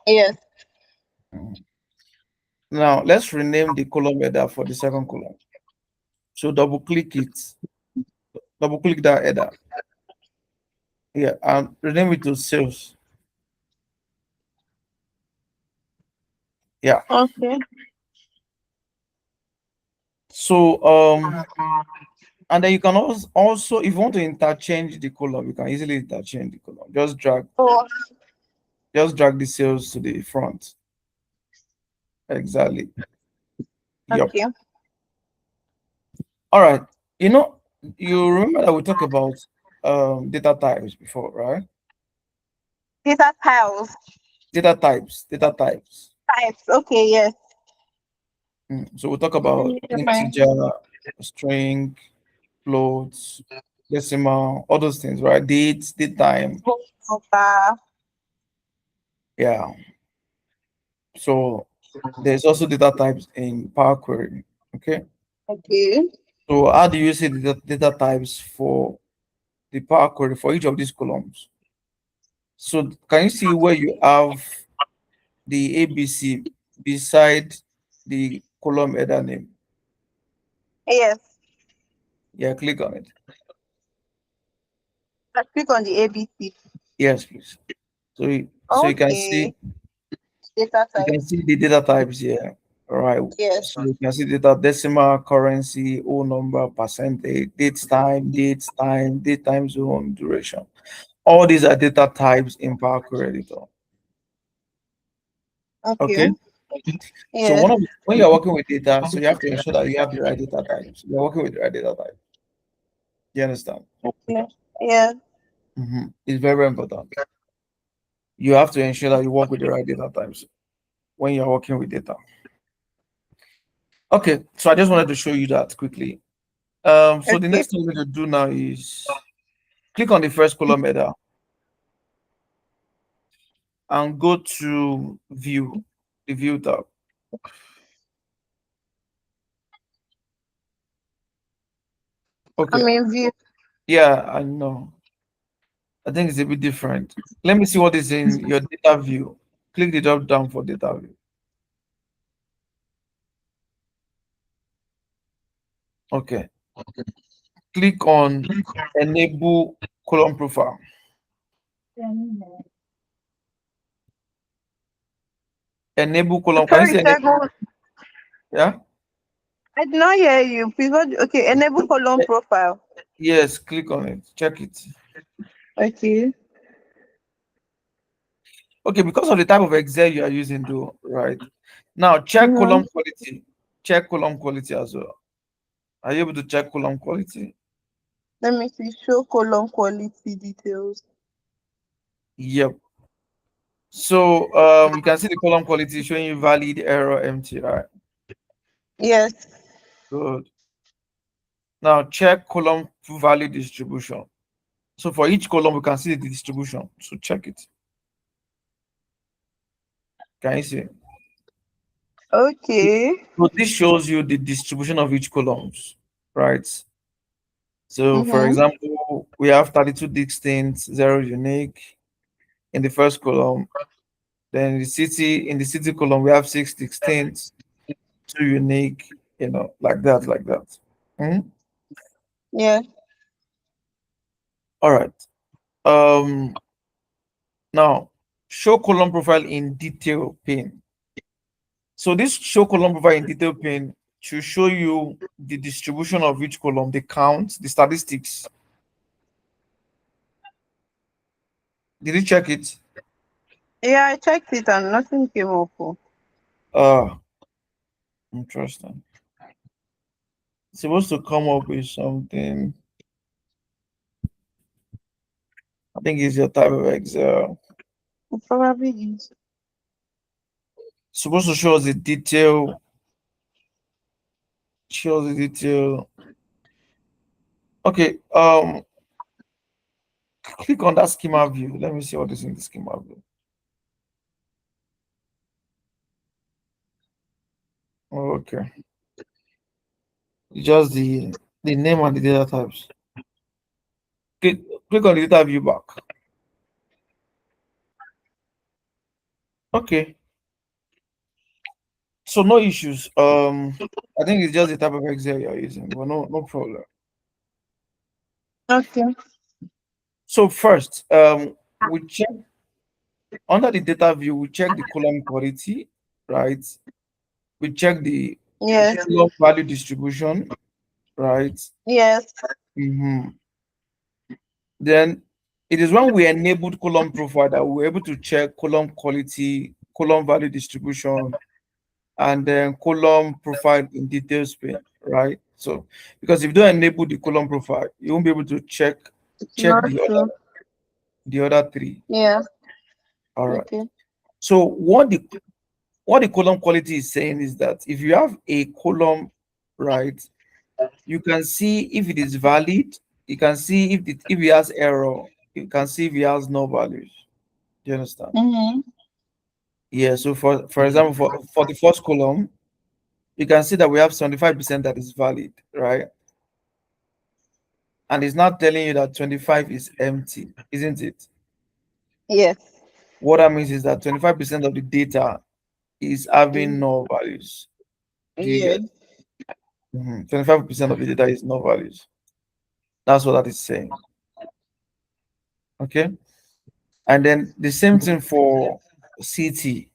Speaker 1: Yes.
Speaker 2: Now let's rename the column header for the second column. So double click that header. Yeah, and rename it to sales. Yeah.
Speaker 1: Okay.
Speaker 2: So and then you can also if you want to interchange the column, you can easily interchange the column.
Speaker 1: Oh,
Speaker 2: Just drag the sales to the front. Exactly. Yep.
Speaker 1: okay.
Speaker 2: All right. You know, you remember that we talked about data types before, right?
Speaker 1: These are tiles.
Speaker 2: Data types.
Speaker 1: Types. Okay, yes.
Speaker 2: So we talk about
Speaker 1: Fine.
Speaker 2: integer, string, floats. decimal, all those things, right? Date time.
Speaker 1: Whole number.
Speaker 2: Yeah. So there's also data types in Power Query. Okay.
Speaker 1: Okay.
Speaker 2: So how do you see the data types for the Power Query for each of these columns? So can you see where you have the ABC beside the column header name?
Speaker 1: Yes.
Speaker 2: Yeah, click on it.
Speaker 1: I click on the ABC.
Speaker 2: Yes, please. So you can see
Speaker 1: Okay. Data type.
Speaker 2: the data types here. All right.
Speaker 1: Yes.
Speaker 2: So you can see data decimal, currency, whole number, percentage, date time zone, duration. All these are data types in Power Query Editor.
Speaker 1: Okay.
Speaker 2: Okay. So
Speaker 1: Yes.
Speaker 2: when you're working with data, so you have to ensure that you have the right data types. You're working with the right data type. You understand?
Speaker 1: Okay. Yes.
Speaker 2: It's very, very important. You have to ensure that you work with the right data types when you're working with data. Okay, so I just wanted to show you that quickly. So the
Speaker 1: Okay.
Speaker 2: next thing we're going to do now is click on the first column header and go to view, the view tab. Okay,
Speaker 1: I'm in view.
Speaker 2: yeah, I know. I think it's a bit different. Let me see what is in your data view. Click the drop down for data view. Okay, click on enable column profile. Enable column. Can you
Speaker 1: Sorry,
Speaker 2: see enable?
Speaker 1: Shagun.
Speaker 2: Yeah.
Speaker 1: I did not hear you. Please, okay, enable column
Speaker 2: Eh,
Speaker 1: profile.
Speaker 2: Yes, click on it. Check it.
Speaker 1: Okay.
Speaker 2: Okay, because of the type of Excel you are using, though, right? Now check
Speaker 1: Mm-hmm.
Speaker 2: column quality. Check column quality as well. Are you able to check column quality?
Speaker 1: Let me see. Show column quality details.
Speaker 2: Yep. So you can see the column quality showing you valid, error, empty. Right.
Speaker 1: Yes.
Speaker 2: Good. Now check column value distribution. So for each column, we can see the distribution. So check it. Can you see?
Speaker 1: Okay.
Speaker 2: So this shows you the distribution of each columns, right? So for
Speaker 1: Mm-hmm.
Speaker 2: example, we have 32 distinct, 0 unique in the first column. Then in the city column, we have 6 distinct, 2 unique, like that, like that. Mhm.
Speaker 1: Yeah.
Speaker 2: All right. Um, Now show column profile in detail pane. So this show column profile in detail pane should show you the distribution of each column, the count, the statistics. Did you check it?
Speaker 1: Yeah, I checked it and nothing came up. Oh.
Speaker 2: Uh, Interesting. It's supposed to come up with something. I think it's your type of Excel.
Speaker 1: It probably is.
Speaker 2: It's supposed to show us the detail. Shows the detail. Okay. Click on that schema view. Let me see what is in the schema view. Okay. Just the name and the data types. Click, click on the data view back. Okay. So no issues. I think it's just the type of Excel you're using, but no problem.
Speaker 1: Okay.
Speaker 2: So first, we check under the data view, we check the column quality, right? We check the
Speaker 1: Yes.
Speaker 2: column value distribution, right?
Speaker 1: Yes.
Speaker 2: Mhm. Then it is when we enabled column profile that we're able to check column quality, column value distribution, and then column profile in details pane, right? So because if you don't enable the column profile, you won't be able to
Speaker 1: It's
Speaker 2: check
Speaker 1: not true.
Speaker 2: the other three.
Speaker 1: Yeah.
Speaker 2: All right.
Speaker 1: Okay.
Speaker 2: So what the column quality is saying is that if you have a column, right, you can see if it is valid you can see if he has error, you can see if he has no values. Do you understand?
Speaker 1: Mm-hmm.
Speaker 2: Yeah. So for example, for the first column, you can see that we have 75% that is valid, right? And it's not telling you that 25 is empty, isn't it?
Speaker 1: Yes.
Speaker 2: What that means is that 25% of the data is having
Speaker 1: Mm,
Speaker 2: no values. Do you
Speaker 1: yes.
Speaker 2: get? 25% of the data is no values. That's what that is saying. Okay. And then the same thing for CT.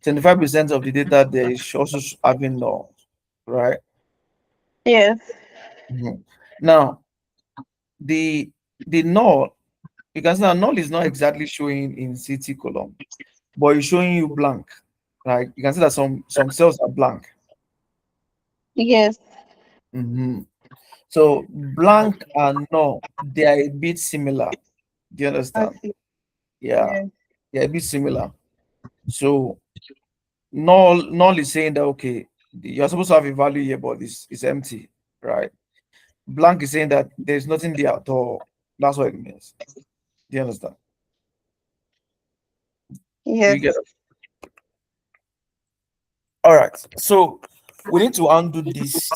Speaker 2: 25% of the data there is also having null, right?
Speaker 1: Yes.
Speaker 2: Mhm. Now, the the null, you can see that null is not exactly showing in CT column, but it's showing you blank. Right? You can see that some cells are blank.
Speaker 1: Yes.
Speaker 2: Mhm. So blank and null, they are a bit similar. Do you
Speaker 1: I
Speaker 2: understand?
Speaker 1: see.
Speaker 2: Yeah,
Speaker 1: Yes.
Speaker 2: they're a bit similar. So null is saying that okay, you're supposed to have a value here, but it's empty, right? Blank is saying that there's nothing there at all. That's what it means. Do you understand? Do you get
Speaker 1: Yes.
Speaker 2: it? All right. So we need to undo this,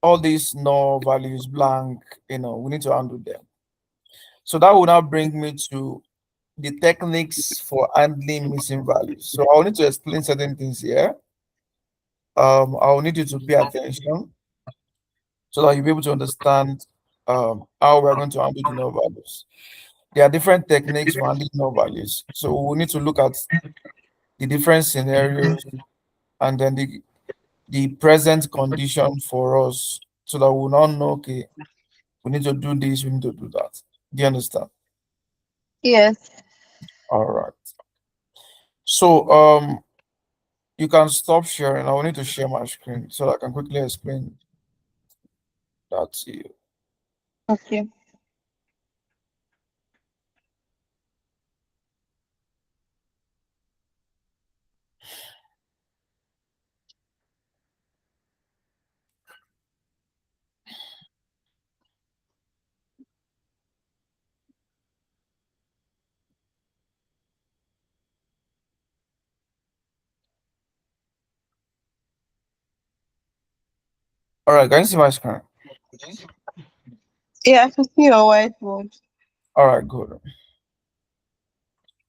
Speaker 2: all these null values blank, we need to undo them. So that will now bring me to the techniques for handling missing values. So I'll need to explain certain things here. I'll need you to pay attention so that you'll be able to understand how we're going to handle the null values. There are different techniques for handling null values. So we need to look at the different scenarios and then the present condition for us so that we'll not know, okay, we need to do this, we need to do that. Do you understand?
Speaker 1: Yes.
Speaker 2: All right. So you can stop sharing. I will need to share my screen so that I can quickly explain that to you.
Speaker 1: Okay.
Speaker 2: All right, can you see my screen?
Speaker 1: Yeah, I can see your whiteboard.
Speaker 2: All right, good.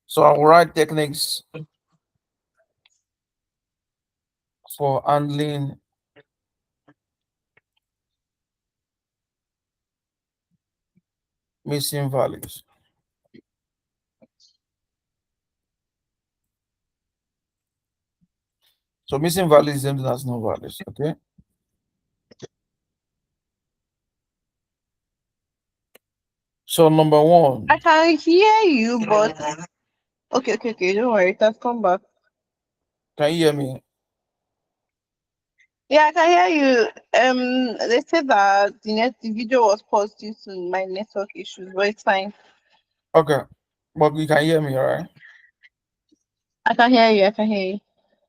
Speaker 2: So I will write techniques for handling missing values. So missing values is the same thing as no values. Okay. So number
Speaker 1: I
Speaker 2: one,
Speaker 1: can hear you, but okay, okay, okay. Don't worry, it has come back.
Speaker 2: can you hear me?
Speaker 1: Yeah, I can hear you. They said that the video was paused due to my network issues, but it's fine.
Speaker 2: Okay, but you can hear me, all right?
Speaker 1: I can hear you. I can hear you.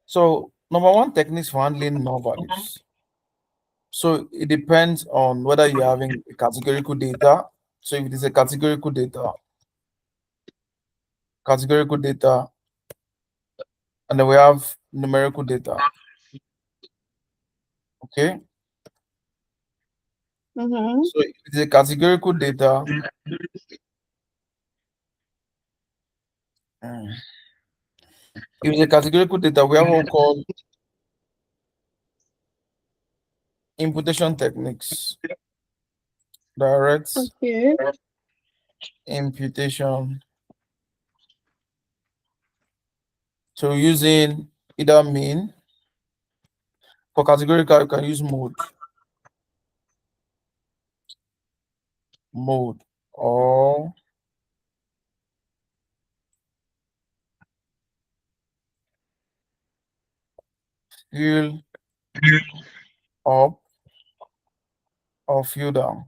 Speaker 2: So number one, techniques for handling no values. So it depends on whether you're having a categorical data. So if it is a categorical data, and then we have numerical data. Okay.
Speaker 1: Mm-hmm.
Speaker 2: So if it is a categorical data, mm, if it's a categorical data, we have what we call imputation techniques. Direct
Speaker 1: Okay.
Speaker 2: imputation. So using either mean, for categorical, you can use mode, or fill up or fill down.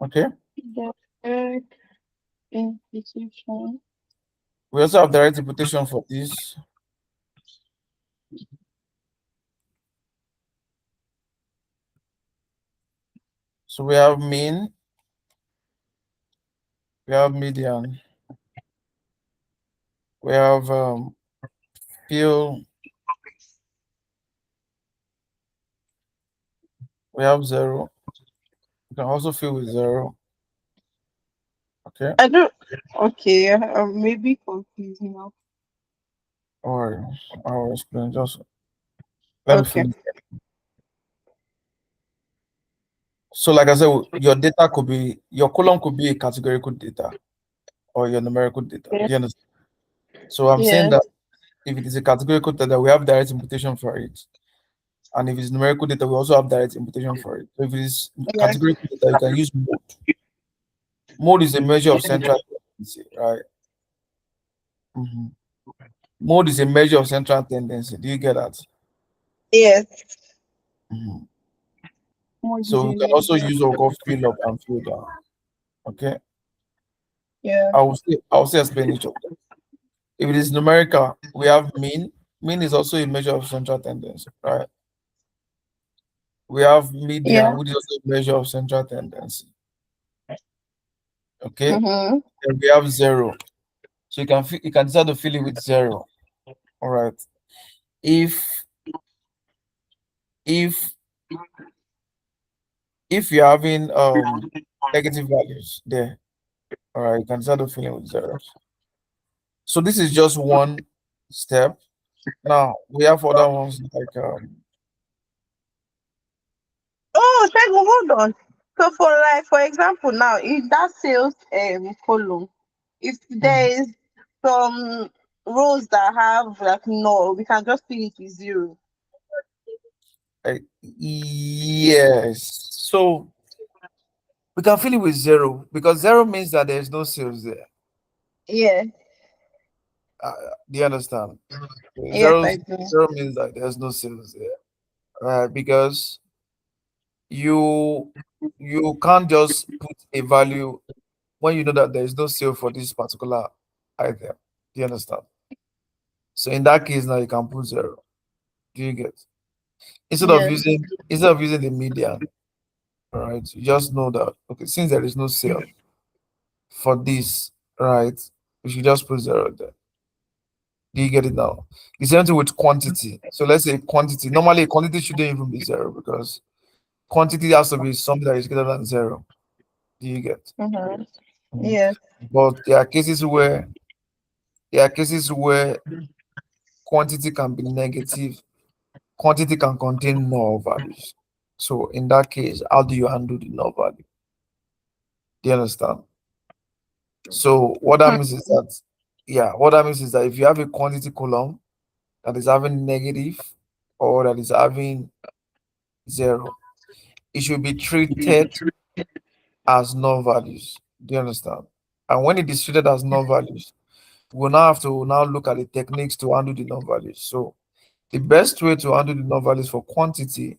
Speaker 2: Okay.
Speaker 1: Direct implication.
Speaker 2: We also have direct imputation for this. So we have mean, we have median, we have fill, we have zero. You can also fill with zero. Okay.
Speaker 1: I don't. Okay, maybe confused now.
Speaker 2: Or I'll explain. Just let me
Speaker 1: Okay.
Speaker 2: finish. So, like I said, your data could be your column could be a categorical data or your numerical data.
Speaker 1: Yeah.
Speaker 2: Do you understand? So I'm saying
Speaker 1: Yes.
Speaker 2: that if it is a categorical data, we have direct imputation for it. And if it's numerical data, we also have direct imputation for it. So if it is
Speaker 1: Yes.
Speaker 2: categorical data, you can use mode. Mode is a measure of central tendency, right? Mhm. Mode is a measure of central tendency. Do you get that?
Speaker 1: Yes.
Speaker 2: Mhm.
Speaker 1: More
Speaker 2: So we can also
Speaker 1: design.
Speaker 2: use what we call fill up and fill down. Okay.
Speaker 1: Yeah.
Speaker 2: I will say explain each of them. If it is numerical, we have mean. Mean is also a measure of central tendency, right? We have median,
Speaker 1: Yeah.
Speaker 2: which is also a measure of central tendency. Okay.
Speaker 1: Mm-hmm.
Speaker 2: Then we have zero. So you can decide to fill it with zero. All right. If if if you're having negative values there, all right, you can decide to fill it with zeros. So this is just one step. Now we have other ones like
Speaker 1: Oh, Shagun, hold on. So for like for example now, if that sales column, if there
Speaker 2: mhm,
Speaker 1: is some rows that have like no, we can just fill it with zero.
Speaker 2: yes. So we can fill it with zero because zero means that there's no sales there.
Speaker 1: Yeah.
Speaker 2: Uh, do you understand?
Speaker 1: Yes,
Speaker 2: Zero
Speaker 1: I do.
Speaker 2: zero means that there's no sales there, right? Because you you can't just put a value when you know that there is no sale for this particular item. Do you understand? So in that case, now you can put zero. Do you get?
Speaker 1: Yes.
Speaker 2: Instead of using the median, all right? You just know that okay, since there is no sale for this, right? We should just put zero there. Do you get it now? The same thing with quantity. So let's say quantity. Normally, quantity shouldn't even be zero because quantity has to be something that is greater than zero. Do you get?
Speaker 1: Mm-hmm.
Speaker 2: Mhm.
Speaker 1: Yes.
Speaker 2: But there are cases where quantity can be negative, quantity can contain null values. So in that case, how do you handle the null value? Do you understand? So what that means is that, yeah, what that means is that if you have a quantity column that is having negative or that is having zero, it should be treated as null values. Do you understand? And when it is treated as null values, we'll now have to now look at the techniques to handle the null values. So the best way to handle the null values for quantity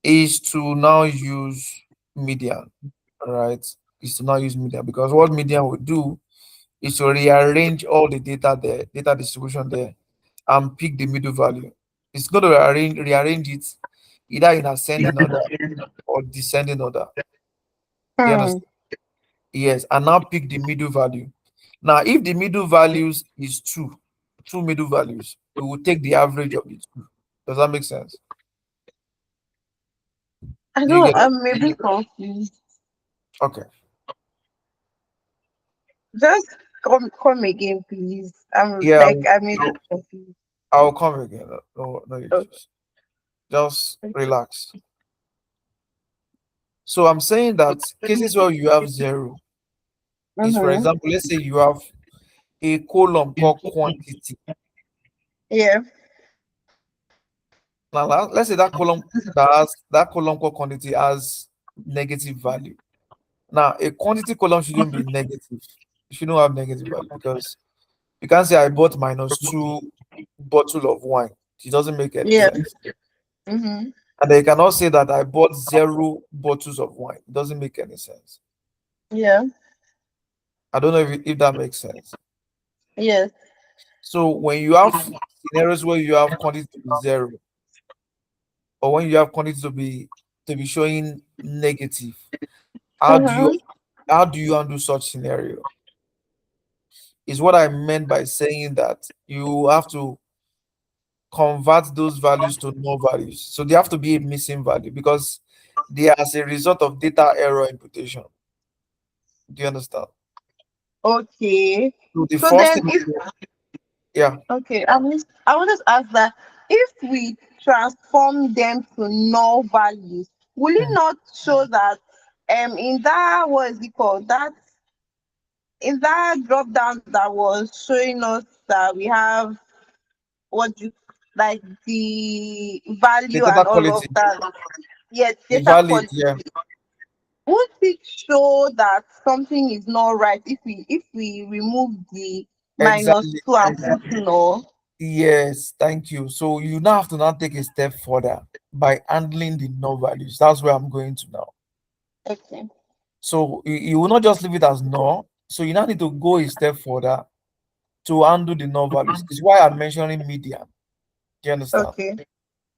Speaker 2: is to now use median, right? Is to now use median because what median will do is to rearrange all the data there, data distribution there, and pick the middle value. It's going to rearrange it either in ascending order or descending order. Do you
Speaker 1: Hmm.
Speaker 2: understand? Yes, and now pick the middle value. Now, if the middle values is two middle values, we will take the average of the two. Does that make sense?
Speaker 1: I
Speaker 2: Do you
Speaker 1: don't.
Speaker 2: get it?
Speaker 1: I'm maybe confused.
Speaker 2: Okay.
Speaker 1: Just come again, please. I'm
Speaker 2: Yeah,
Speaker 1: like I'm maybe
Speaker 2: I'll,
Speaker 1: confused.
Speaker 2: I'll come again. No, no
Speaker 1: Okay.
Speaker 2: issues. Just relax. So I'm saying that cases where you have zero is, for
Speaker 1: Mm-hmm.
Speaker 2: example, let's say you have a column called quantity.
Speaker 1: Yeah.
Speaker 2: Now, let's say that column called quantity has negative value. Now, a quantity column shouldn't be negative. It shouldn't have negative value because you can't say I bought minus two bottle of wine. It doesn't make any
Speaker 1: Yeah.
Speaker 2: sense.
Speaker 1: Mm-hmm.
Speaker 2: And they cannot say that I bought zero bottles of wine. It doesn't make any sense.
Speaker 1: Yeah.
Speaker 2: I don't know if that makes sense.
Speaker 1: Yes.
Speaker 2: So when you have scenarios where you have quantity to be zero, or when you have quantity to be showing negative. How do you
Speaker 1: Mm-hmm.
Speaker 2: how do you handle such scenario? Is what I meant by saying that you have to convert those values to null values. So they have to be a missing value because they are as a result of data error imputation. Do you understand?
Speaker 1: Okay.
Speaker 2: So the
Speaker 1: So
Speaker 2: first
Speaker 1: then,
Speaker 2: thing,
Speaker 1: if
Speaker 2: yeah,
Speaker 1: okay, I want to ask that if we transform them to null values, will it
Speaker 2: mm,
Speaker 1: not show that in that, what is it called, that in that drop down that was showing us that we have what you like the
Speaker 2: the
Speaker 1: value
Speaker 2: data
Speaker 1: and all of
Speaker 2: quality,
Speaker 1: that. Yes,
Speaker 2: the
Speaker 1: data
Speaker 2: valid,
Speaker 1: quality.
Speaker 2: yeah,
Speaker 1: Won't it show that something is not right if we remove the minus
Speaker 2: exactly.
Speaker 1: two and put no?
Speaker 2: Yes, thank you. So you now have to now take a step further by handling the null values. That's where I'm going to now.
Speaker 1: Okay.
Speaker 2: So you will not just leave it as null. So you now need to go a step further to handle the null values. It's why I'm mentioning median. Do you understand?
Speaker 1: Okay.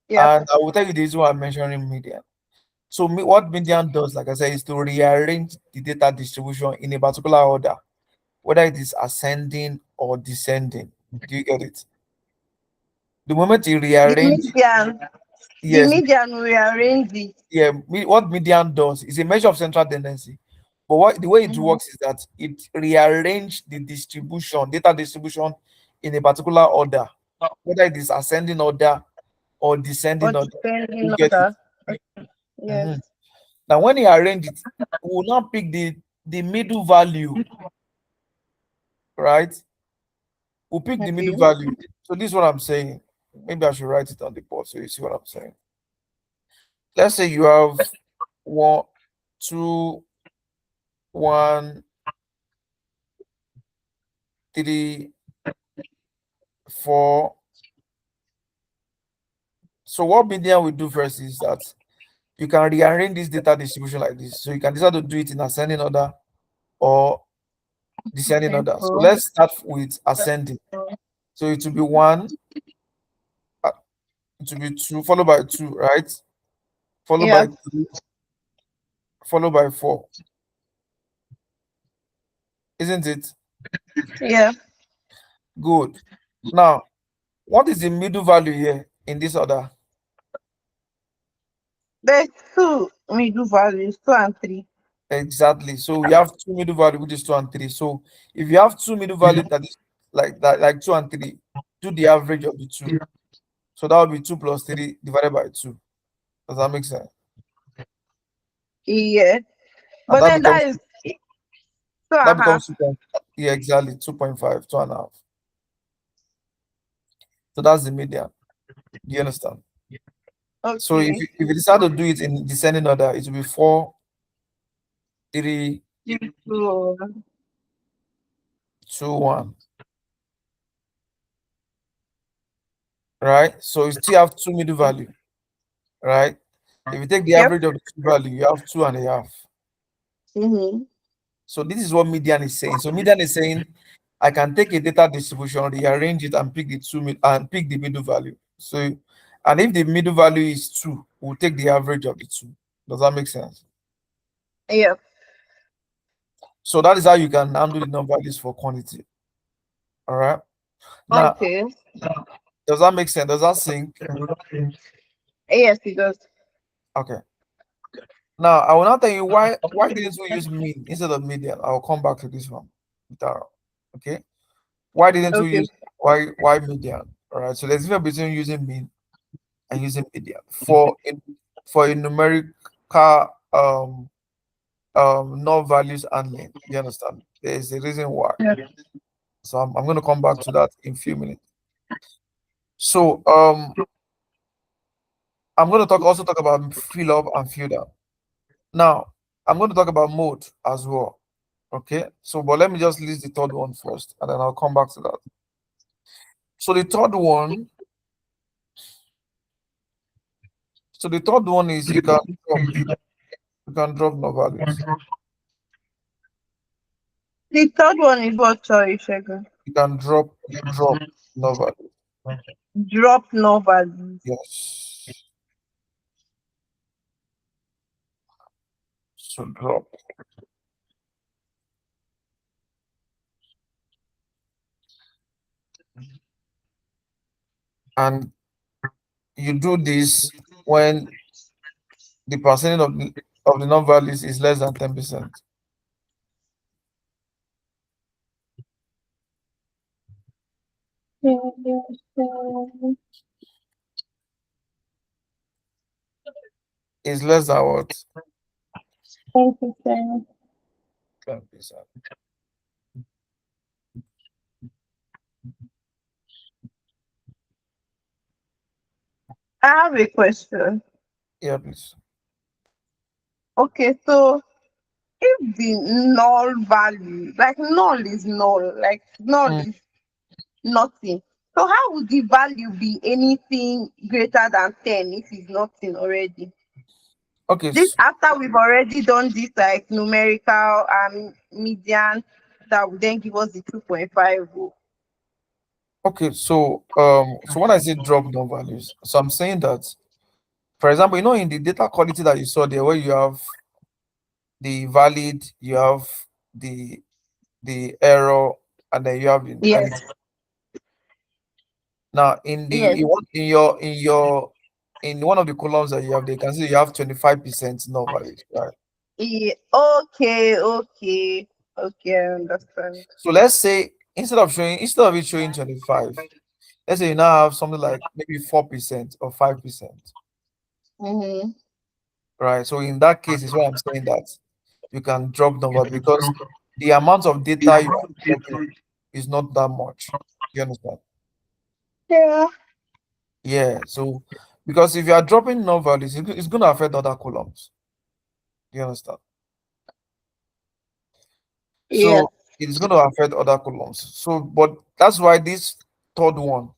Speaker 1: Yeah.
Speaker 2: And I will tell you this is why I'm mentioning median. So what median does, like I said, is to rearrange the data distribution in a particular order, whether it is ascending or descending. Do you get it? The moment you
Speaker 1: The
Speaker 2: rearrange,
Speaker 1: median, the
Speaker 2: yes,
Speaker 1: median we arrange it.
Speaker 2: yeah, what median does is a measure of central tendency. But what the way it
Speaker 1: Mhm.
Speaker 2: works is that it rearrange the distribution, data distribution in a particular order, whether it is ascending order or
Speaker 1: Or
Speaker 2: descending order.
Speaker 1: depending
Speaker 2: You
Speaker 1: on
Speaker 2: get it?
Speaker 1: the yes.
Speaker 2: Mhm. Now, when you arrange it, we will now pick the middle value, right? We'll pick the middle
Speaker 1: Okay.
Speaker 2: value. So this is what I'm saying. Maybe I should write it on the board so you see what I'm saying. Let's say you have one, two, one, three, four. So what median will do first is that you can rearrange this data distribution like this. So you can decide to do it in ascending order or descending
Speaker 1: Okay.
Speaker 2: order. So
Speaker 1: So
Speaker 2: let's start with ascending. So it will be one, uh, it will be two, followed by two, right? Followed by
Speaker 1: yeah.
Speaker 2: three, followed by four, isn't it?
Speaker 1: Yeah.
Speaker 2: Good. Now, what is the middle value here in this order?
Speaker 1: There's two middle values, two and three.
Speaker 2: Exactly. So we have two middle value, which is two and three. So if you have two middle value that is like that, like two and three, do the average of the two. So that would be two plus three divided by two. Does that make sense?
Speaker 1: Yeah.
Speaker 2: And
Speaker 1: But then that is two
Speaker 2: that
Speaker 1: and a half.
Speaker 2: becomes 2. Yeah, exactly 2.5, 2.5. So that's the median. Do you understand? So if
Speaker 1: Okay.
Speaker 2: if you decide to do it in descending order, it will be four, three,
Speaker 1: So,
Speaker 2: two, one. Right? So you still have two middle value, right? If you take the
Speaker 1: yep.
Speaker 2: average of the two value, you have 2.5.
Speaker 1: Mm-hmm.
Speaker 2: So this is what median is saying. So median is saying I can take a data distribution, rearrange it, and pick the and pick the middle value. So, and if the middle value is two, we'll take the average of the two. Does that make sense?
Speaker 1: Yep.
Speaker 2: So that is how you can handle the number values for quantity. All right. Now,
Speaker 1: Okay.
Speaker 2: does that make sense? Does that sync?
Speaker 1: Yes, it does.
Speaker 2: Okay. Now I will not tell you why didn't we use mean instead of median. I will come back to this one. Later. Okay. Why didn't we
Speaker 1: Okay.
Speaker 2: use why median? All right. So there's a difference between using mean and using median for a numerical null values handling. You understand? There's a reason why.
Speaker 1: Yep.
Speaker 2: So I'm going to come back to that in a few minutes. So I'm going to talk about fill up and fill down. Now I'm going to talk about mode as well. Okay. So but let me just list the third one first, and then I'll come back to that. So the third one, is you can drop no values.
Speaker 1: The third one is what? Sorry, Shagun.
Speaker 2: You can drop no values.
Speaker 1: Drop no values.
Speaker 2: Yes. to drop. And you do this when the percentage of the non-values is less than 10%. Is less than what?
Speaker 1: 10%.
Speaker 2: 10%.
Speaker 1: I have a question.
Speaker 2: Yeah, please.
Speaker 1: Okay, so if the null value, like null is null, like null
Speaker 2: Mm,
Speaker 1: is nothing. So how would the value be anything greater than 10 if it's nothing already?
Speaker 2: okay.
Speaker 1: This after we've already done this like numerical median that would then give us the 2.5.
Speaker 2: Okay, so when I say drop non-values, so I'm saying that, for example, in the data quality that you saw there, where you have the valid, you have the error, and then you have the
Speaker 1: Yes,
Speaker 2: analytic. Now, in the
Speaker 1: yes.
Speaker 2: in one in one of the columns that you have, they can see you have 25% null values, right?
Speaker 1: Okay, okay, okay, I understand.
Speaker 2: So let's say instead of it showing 25, let's say you now have something like maybe 4% or 5%,
Speaker 1: Mm-hmm.
Speaker 2: right? So in that case, is what I'm saying that you can drop number because the amount of data you are dropping is not that much. You understand?
Speaker 1: Yeah.
Speaker 2: Yeah. So because if you are dropping null values, it's going to affect other columns. You understand?
Speaker 1: Yes.
Speaker 2: So it's going to affect other columns. So, but that's why this third one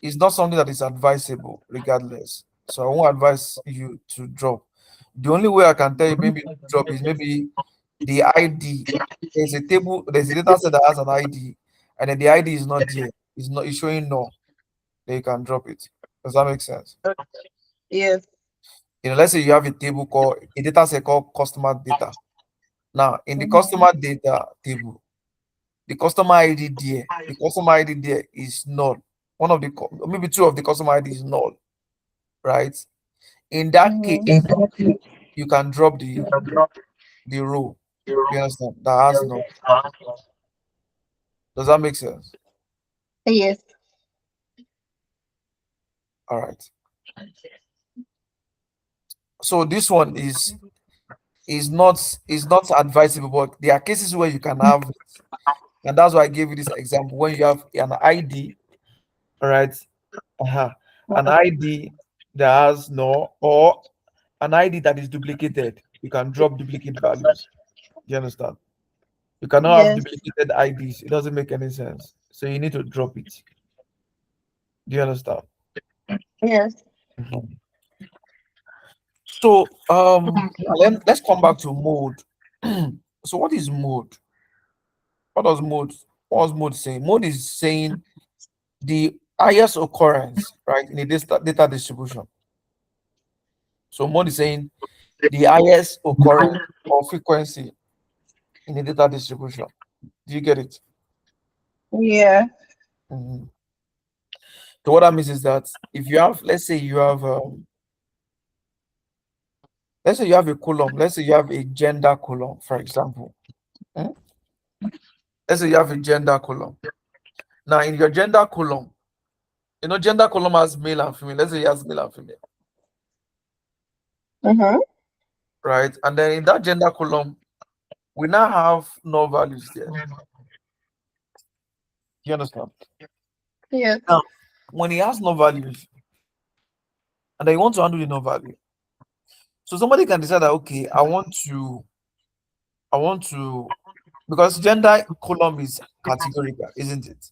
Speaker 2: is not something that is advisable, regardless. So I won't advise you to drop. The only way I can tell you maybe drop is maybe the ID. There's a table, there's a data set that has an ID, and then the ID is not there. It's showing no. Then you can drop it. Does that make sense?
Speaker 1: Yes.
Speaker 2: Let's say you have a table called a data set called customer data. Now, in the
Speaker 1: Mm-hmm.
Speaker 2: customer data table, the customer ID there is null. Maybe two of the customer ID is null, right? In that case,
Speaker 1: Mm-hmm.
Speaker 2: you can drop the row. You understand? That has no. Does that make sense?
Speaker 1: Yes.
Speaker 2: All right. So this one is not advisable, but there are cases where you can have it. And that's why I gave you this example. When you have an ID, all right, uh-huh, an ID that has no, or an ID that is duplicated, you can drop duplicate values. You understand? You cannot have
Speaker 1: Yes.
Speaker 2: duplicated IDs. It doesn't make any sense. So you need to drop it. Do you understand?
Speaker 1: Yes.
Speaker 2: Mhm. So let's come back to mode. So what is mode? What does mode what was mode saying? Mode is saying the highest occurrence, right, in a data distribution. So mode is saying the highest occurrence or frequency in a data distribution. Do you get it?
Speaker 1: Yeah.
Speaker 2: Mhm. So what that means is that if you have, let's say you have a column, let's say you have a gender column, for example. Hmm? Let's say you have a gender column. Now in your gender column, gender column has male and female. Let's say it has male and female,
Speaker 1: Mm-hmm.
Speaker 2: right? And then in that gender column, we now have no values there. You understand?
Speaker 1: Yes.
Speaker 2: Now, when he has no values, and then you want to handle the no value, so somebody can decide that okay, I want to, because gender column is categorical, isn't it?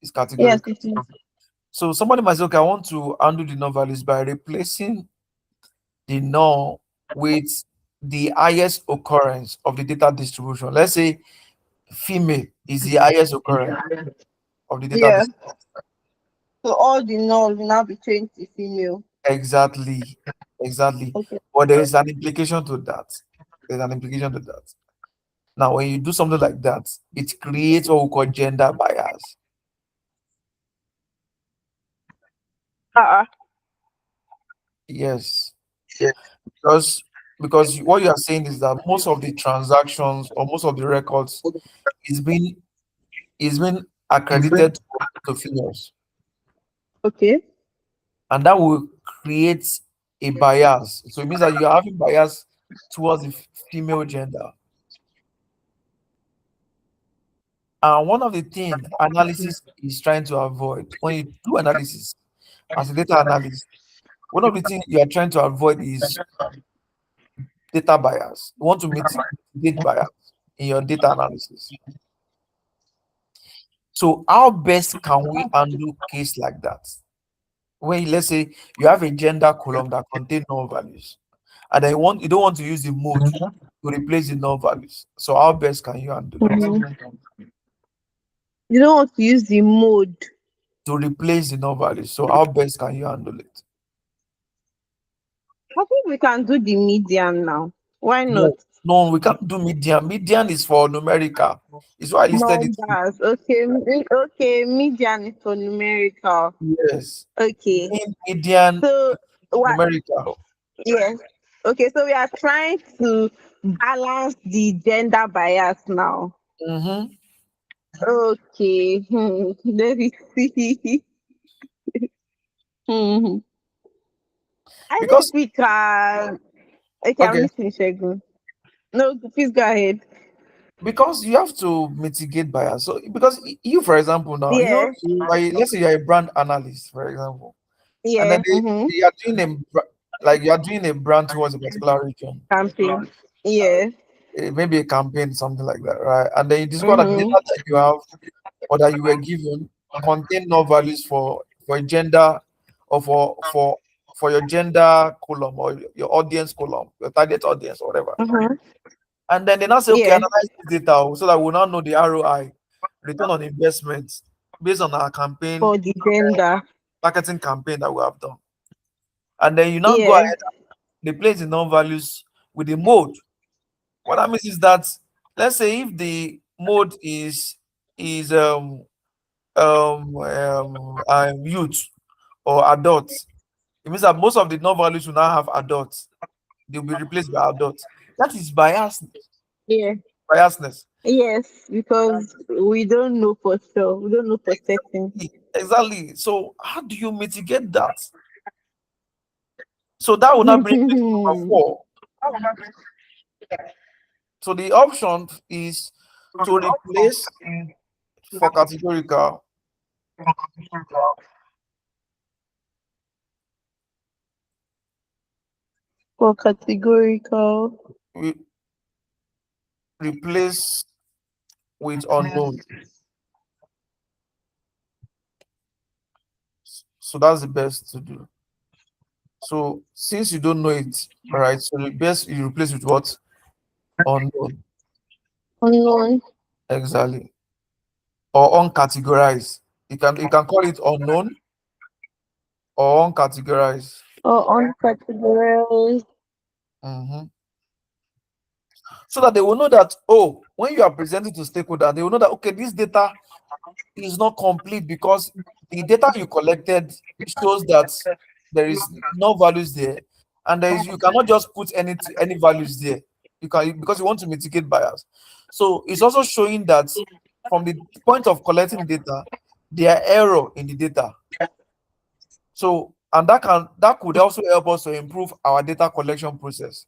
Speaker 2: It's
Speaker 1: Yes,
Speaker 2: categorical.
Speaker 1: it is.
Speaker 2: So somebody might say, okay, I want to undo the null values by replacing the null with the highest occurrence of the data distribution. Let's say female is the highest occurrence of the data
Speaker 1: Yeah.
Speaker 2: distribution.
Speaker 1: So all the null will now be changed to female.
Speaker 2: Exactly. Exactly.
Speaker 1: Okay.
Speaker 2: But there is an implication to that. There's an implication to that. Now, when you do something like that, it creates what we call gender bias.
Speaker 1: Uh-uh.
Speaker 2: Yes, because what you are saying is that most of the transactions or most of the records is being accredited to females,
Speaker 1: Okay.
Speaker 2: and that will create a bias. So it means that you are having bias towards the female gender. And one of the things analysis is trying to avoid when you do analysis as a data analyst, one of the things you are trying to avoid is data bias. You want to mitigate bias in your data analysis. So how best can we handle case like that? When let's say you have a gender column that contains null values, and then you don't want to use the mode to replace the null values. So how best can you handle it?
Speaker 1: Mhm. You don't want to use the mode.
Speaker 2: To replace the null values. So how best can you handle it?
Speaker 1: I think we can do the median now. Why not?
Speaker 2: No, no, we can't do median. Median is for numerical. It's why I listed it.
Speaker 1: Numbers. Okay. Okay. Median is for numerical.
Speaker 2: Yes.
Speaker 1: Okay.
Speaker 2: Median
Speaker 1: So what?
Speaker 2: numerical.
Speaker 1: Yes. Okay. So we are trying to balance the gender bias now.
Speaker 2: Mm-hmm.
Speaker 1: Okay. Let me see. Hmm. I think
Speaker 2: Because
Speaker 1: we can. Okay, I'm
Speaker 2: okay,
Speaker 1: listening, Shegun. No, please go ahead.
Speaker 2: because you have to mitigate bias. So because you, for example, now
Speaker 1: Yeah.
Speaker 2: let's say you're a brand analyst, for example, and then
Speaker 1: Yeah. Mm-hmm.
Speaker 2: they are doing like you are doing a brand towards a particular region,
Speaker 1: Campaign. Yeah.
Speaker 2: maybe a campaign, something like that, right? And then you discover that the
Speaker 1: Mm-hmm.
Speaker 2: data that you have or that you were given contain no values for a gender or for your gender column or your audience column, your target audience or whatever.
Speaker 1: Mm-hmm.
Speaker 2: And then they now say, okay,
Speaker 1: Yeah.
Speaker 2: analyze this data so that we'll now know the ROI, return on investment, based on our campaign,
Speaker 1: For the gender.
Speaker 2: marketing campaign that we have done. And then you now go
Speaker 1: Yeah.
Speaker 2: ahead and replace the non-values with the mode. What that means is that, let's say if the mode is youth or adults, it means that most of the non-values will now have adults. They'll be replaced by adults. That is
Speaker 1: Yeah.
Speaker 2: biasness.
Speaker 1: Yes, because we don't know for sure. We don't know for certain.
Speaker 2: Exactly. So how do you mitigate that? So that will not bring me to number four. So the option is to replace for categorical,
Speaker 1: For categorical.
Speaker 2: we replace with unknown. So that's the best to do. So since you don't know it, all right, so the best you replace with what? Unknown.
Speaker 1: Unknown.
Speaker 2: Exactly. Or uncategorized. You can call it unknown or uncategorized.
Speaker 1: Or uncategorized.
Speaker 2: Mhm. So that they will know that, oh, when you are presenting to stakeholder, they will know that, okay, this data is not complete because the data you collected shows that there is no values there, and you cannot just put any values there. You can, because you want to mitigate bias. So it's also showing that from the point of collecting data, there are error in the data. So and that could also help us to improve our data collection process.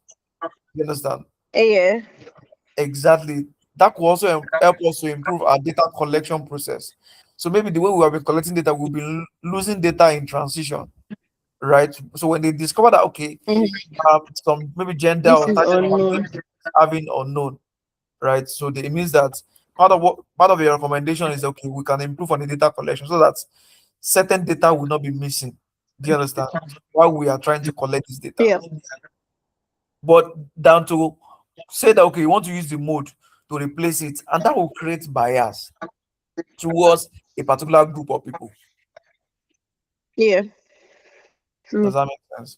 Speaker 2: You understand?
Speaker 1: Yeah.
Speaker 2: Exactly. That could also help us to improve our data collection process. So maybe the way we have been collecting data, we'll be losing data in transition, right? So when they discover that, okay,
Speaker 1: Mhm.
Speaker 2: some maybe gender
Speaker 1: This
Speaker 2: or
Speaker 1: is
Speaker 2: target
Speaker 1: unknown.
Speaker 2: audience having unknown, right? So it means that part of your recommendation is okay, we can improve on the data collection so that certain data will not be missing. Do you understand? While we are trying to collect this data.
Speaker 1: Yeah.
Speaker 2: But down to say that okay, you want to use the mode to replace it, and that will create bias towards a particular group of people.
Speaker 1: Yeah.
Speaker 2: Does
Speaker 1: True.
Speaker 2: that make sense?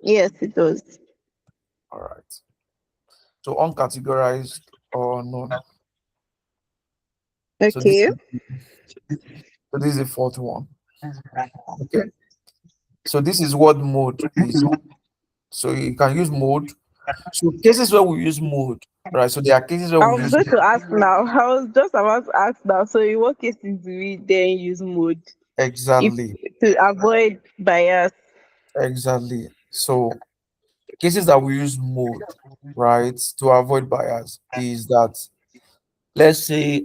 Speaker 1: Yes, it does.
Speaker 2: All right. So uncategorized or none. So this
Speaker 1: Okay.
Speaker 2: so this is the fourth one. Okay. So this is what mode is. So you can use mode. So cases where we use mode, right? So there are cases where
Speaker 1: I
Speaker 2: we
Speaker 1: was
Speaker 2: use
Speaker 1: going to ask now. I was just about to ask now. So, in what cases do we then use mode if
Speaker 2: exactly,
Speaker 1: to avoid bias?
Speaker 2: exactly. So cases that we use mode, right, to avoid bias is that let's say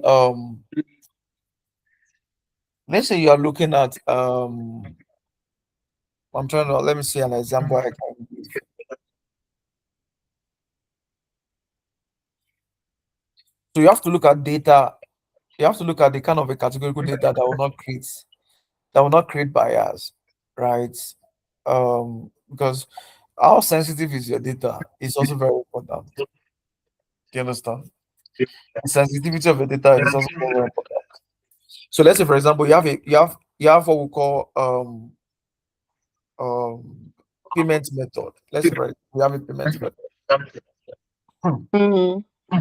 Speaker 2: you are looking at I'm trying to let me see an example I can give. So you have to look at data, you have to look at the kind of a categorical data that will not create bias, right? Because how sensitive is your data is also very important. Do you understand? The sensitivity of the data is also very, very important. So let's say, for example, you have what we call um payment method. Let's say, we have a payment method. Hmm.
Speaker 1: Mm-hmm.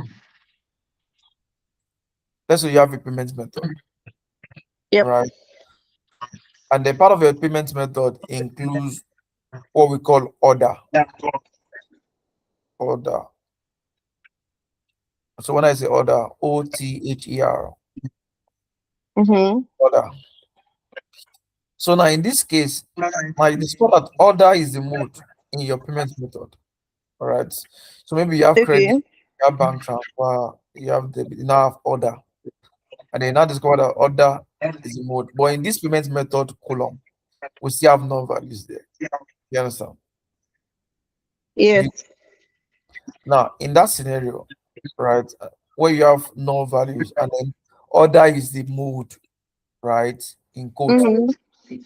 Speaker 2: Let's say you have a payment method,
Speaker 1: Yep.
Speaker 2: right? And the part of your payment method includes what we call order. So when I say order, OTHER,
Speaker 1: Mm-hmm.
Speaker 2: order. So now in this case, now you discover that order is the mode in your payment method. All right. So maybe you have credit,
Speaker 1: Okay.
Speaker 2: you have bank transfer, you have debit, you now have order. And then you now discover that order is the mode. But in this payment method column, we still have no values there. You understand? The-
Speaker 1: Yes.
Speaker 2: Now, in that scenario, right, where you have no values and then order is the mode, right, in quote.
Speaker 1: Mm-hmm.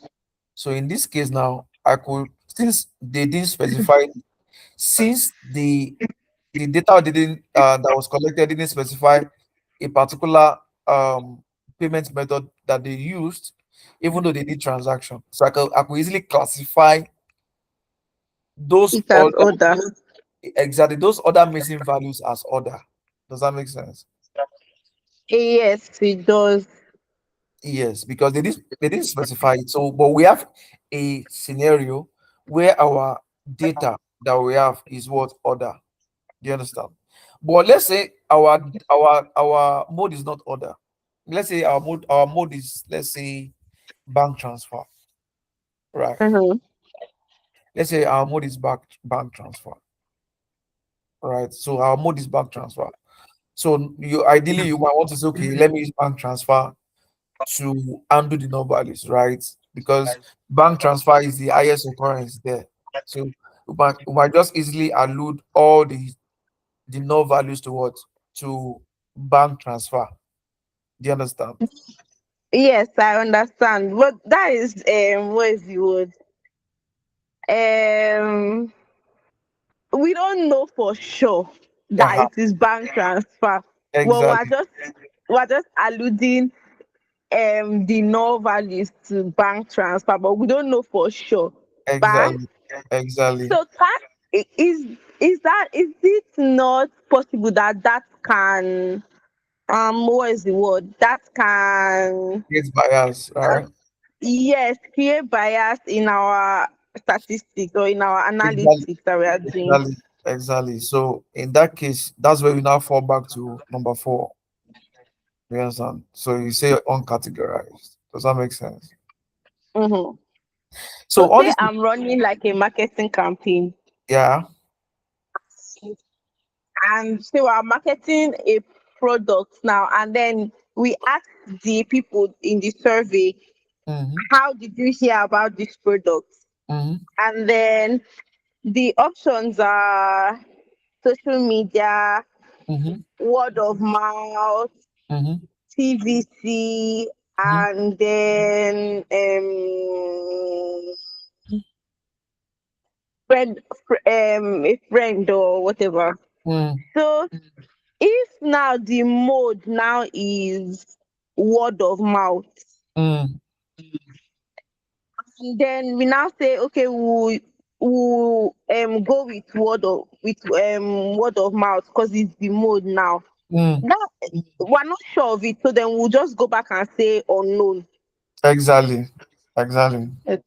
Speaker 2: So in this case now, I could, since they didn't specify, since the data didn't that was collected didn't specify a particular payment method that they used, even though they did transaction. So I could easily classify those
Speaker 1: It has
Speaker 2: other
Speaker 1: order.
Speaker 2: exactly those other missing values as order. Does that make sense?
Speaker 1: Yes, it does.
Speaker 2: Yes, because they didn't specify it. So, but we have a scenario where our data that we have is what order. Do you understand? But let's say our mode is not order. Let's say our mode is, let's say, bank transfer, right?
Speaker 1: Mm-hmm.
Speaker 2: Let's say our mode is bank transfer, right? So our mode is bank transfer. So you ideally you might want to say, okay, let me use bank transfer to undo the null values, right? Because bank transfer is the highest occurrence there. So we might just easily allude all the null values to what? To bank transfer. Do you understand?
Speaker 1: Yes, I understand. But that is what is the word? Um we don't know for sure that
Speaker 2: Uh-huh.
Speaker 1: it is bank transfer. Well,
Speaker 2: Exactly.
Speaker 1: we're just alluding the null values to bank transfer, but we don't know for sure. But
Speaker 2: Exactly. Exactly.
Speaker 1: so that is it not possible that that can what is the word that can
Speaker 2: It's bias, all right?
Speaker 1: yes create bias in our statistics or in our
Speaker 2: Exactly.
Speaker 1: analytics that we are doing.
Speaker 2: Exactly. Exactly. So in that case, that's where we now fall back to number four. You understand? So you say uncategorized. Does that make sense?
Speaker 1: Mhm.
Speaker 2: So
Speaker 1: So
Speaker 2: all
Speaker 1: say
Speaker 2: this,
Speaker 1: I'm running like a marketing campaign
Speaker 2: yeah.
Speaker 1: and say we're marketing a product now, and then we ask the people in the survey,
Speaker 2: Mm-hmm.
Speaker 1: how did you hear about this product?
Speaker 2: Mm-hmm.
Speaker 1: And then the options are social media,
Speaker 2: Mm-hmm.
Speaker 1: word of mouth,
Speaker 2: Mm-hmm.
Speaker 1: TVC,
Speaker 2: Mm-hmm.
Speaker 1: and then a friend or whatever.
Speaker 2: Mm-hmm.
Speaker 1: So if now the mode now is word of mouth,
Speaker 2: Mm-hmm.
Speaker 1: and then we now say, okay, will go with word of mouth because it's the mode now.
Speaker 2: Mm,
Speaker 1: That we're not sure of it, so then we'll just go back and say unknown.
Speaker 2: exactly, exactly.
Speaker 1: O-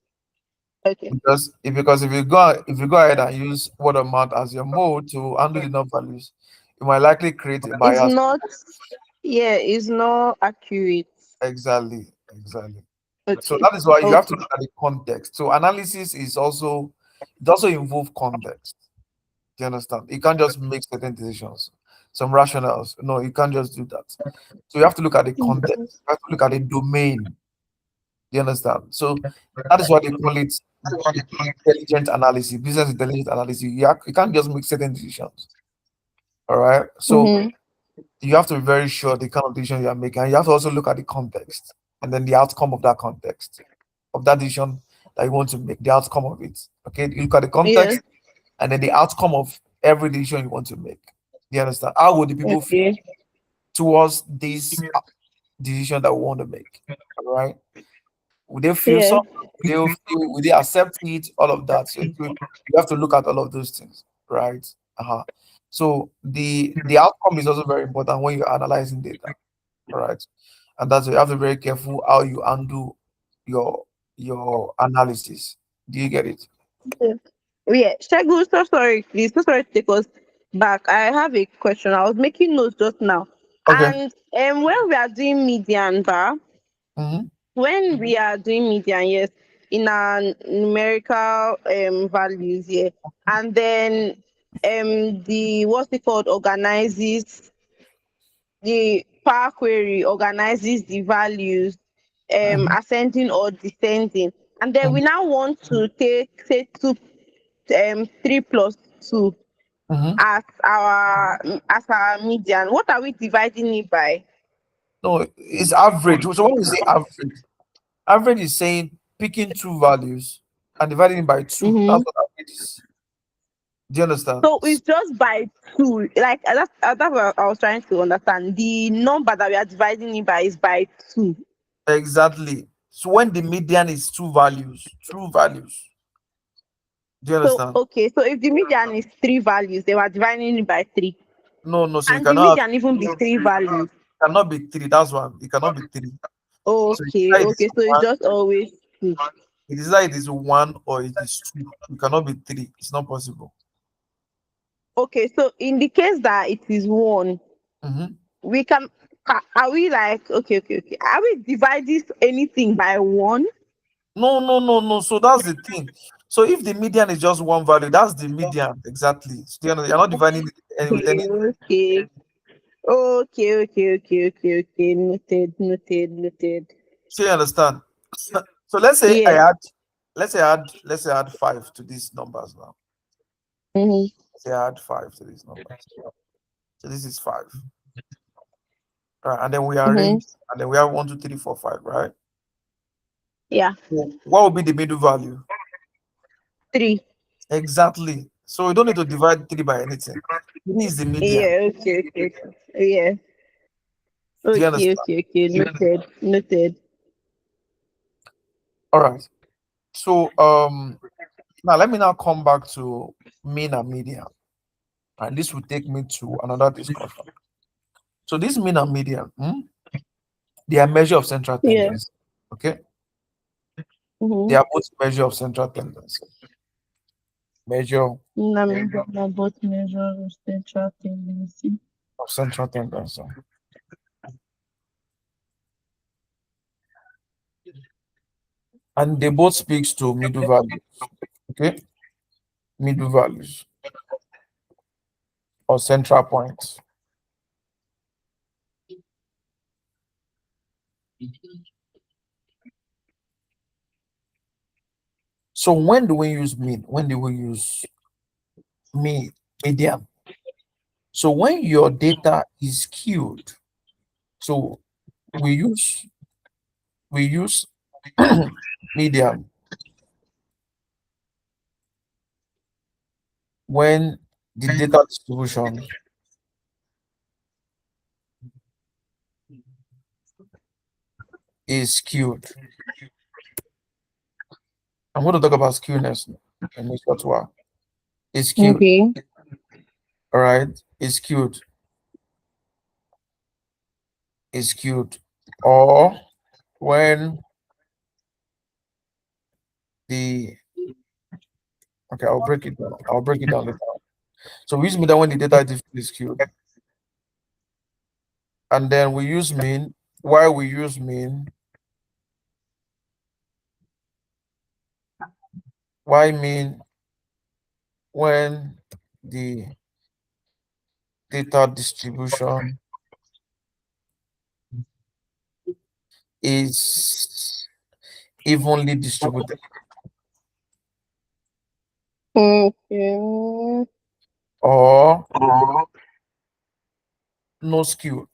Speaker 1: Okay.
Speaker 2: Because if you go ahead and use word of mouth as your mode to handle enough values, you might likely create a
Speaker 1: It's
Speaker 2: bias.
Speaker 1: not, yeah, it's not accurate.
Speaker 2: Exactly, exactly. So
Speaker 1: Okay.
Speaker 2: that is why you have to
Speaker 1: Okay.
Speaker 2: look at the context. So analysis it also involve context. Do you understand? You can't just make certain decisions, some rationales. No, you can't just do that. So you have to look at the context. You have to look at the domain. Do you understand? So that is why they call it intelligent analysis, business intelligence analysis. You can't just make certain decisions. All right. So
Speaker 1: Mm-hmm.
Speaker 2: you have to be very sure the kind of decision you are making. And you have to also look at the context and then the outcome of that context, of that decision that you want to make, the outcome of it. Okay. You look at the
Speaker 1: Yes.
Speaker 2: context and then the outcome of every decision you want to make. Do you understand? How would the people feel
Speaker 1: Okay.
Speaker 2: towards this decision that we want to make? All right. Would they feel
Speaker 1: Yeah.
Speaker 2: some? Would they accept it? All of that. So you have to look at all of those things, right? Uh-huh. So the outcome is also very important when you're analyzing data, all right? And that's why you have to be very careful how you handle your your analysis. Do you get it?
Speaker 1: Yeah. Yeah. Shagun, so sorry, please. So sorry to take us back. I have a question. I was making notes just now.
Speaker 2: Okay.
Speaker 1: And when we are doing median bar,
Speaker 2: Mm-hmm.
Speaker 1: when we are doing median, yes, in our numerical values, yeah, and then the what's it called organizes the Power Query organizes the values
Speaker 2: Mm-hmm.
Speaker 1: ascending or descending, and then we now want to take say two 3 plus 2
Speaker 2: Mm-hmm.
Speaker 1: as our median. What are we dividing it by?
Speaker 2: No, it's average. So when we say average, average is saying picking two values and dividing it by two.
Speaker 1: Hmm.
Speaker 2: That's what average is. Do you understand?
Speaker 1: So it's just by two. Like that's what I was trying to understand. The number that we are dividing it by is by two.
Speaker 2: Exactly. So when the median is two values, true values. Do you
Speaker 1: So
Speaker 2: understand?
Speaker 1: okay, so if the median is three values, they were dividing it by three.
Speaker 2: No, no. So you
Speaker 1: And the
Speaker 2: cannot have,
Speaker 1: median even be three values.
Speaker 2: cannot be three. That's one. It cannot be three. So it's
Speaker 1: Okay,
Speaker 2: either it is
Speaker 1: okay, so it's
Speaker 2: one.
Speaker 1: just always two.
Speaker 2: It is either it is one or it is two. It cannot be three. It's not possible.
Speaker 1: Okay, so in the case that it is one,
Speaker 2: Mhm.
Speaker 1: we can are we like okay, are we dividing anything by one?
Speaker 2: No, no, no, no. So that's the thing. So if the median is just one value, that's the median exactly. So you're not dividing it with any.
Speaker 1: Okay, okay, noted.
Speaker 2: So you understand? So let's say I
Speaker 1: Yeah.
Speaker 2: add, let's say I add five to these numbers now.
Speaker 1: Mm-hmm.
Speaker 2: Say I add five to these numbers. So this is five. Right? And then we
Speaker 1: Mm-hmm.
Speaker 2: arrange, and then we have 1, 2, 3, 4, 5, right?
Speaker 1: Yeah.
Speaker 2: So what would be the middle value?
Speaker 1: Three.
Speaker 2: Exactly. So we don't need to divide three by anything. Three is the median.
Speaker 1: Yeah, okay. Yeah.
Speaker 2: Do you understand?
Speaker 1: Okay. Noted.
Speaker 2: All right. So now let me now come back to mean and median. And this will take me to another discussion. So this mean and median, they are measure of central
Speaker 1: Yeah.
Speaker 2: tendency. Okay. They
Speaker 1: Mm-hmm.
Speaker 2: are both measure of central tendency. Measure
Speaker 1: Number both measures of central tendency.
Speaker 2: of central tendency. And they both speaks to middle values. Okay. Middle values or central points. So when do we use mean? When do we use median? So when your data is skewed, so we use we use median when the data distribution is skewed. I'm going to talk about skewness. in a short while. Is skewed.
Speaker 1: Okay.
Speaker 2: All right. Is skewed. Is skewed. Or when the okay, I'll break it down. I'll break it down later. So we use mean that when the data is skewed, and then we use mean. Why we use mean? Why mean when the data distribution is evenly distributed
Speaker 1: Okay.
Speaker 2: or no skew.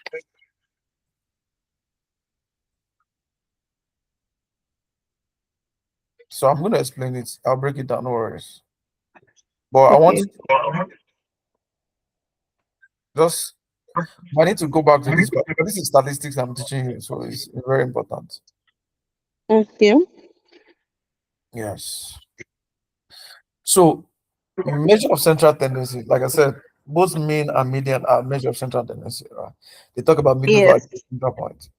Speaker 2: So I'm going to explain it. I'll break it down, no worries. But I want
Speaker 1: Okay.
Speaker 2: to just, I need to go back to this, but this is statistics I'm teaching you, so it's very important.
Speaker 1: Okay.
Speaker 2: Yes. So measure of central tendency, like I said, both mean and median are measure of central tendency. Right? They talk about middle
Speaker 1: Yes.
Speaker 2: value, central point.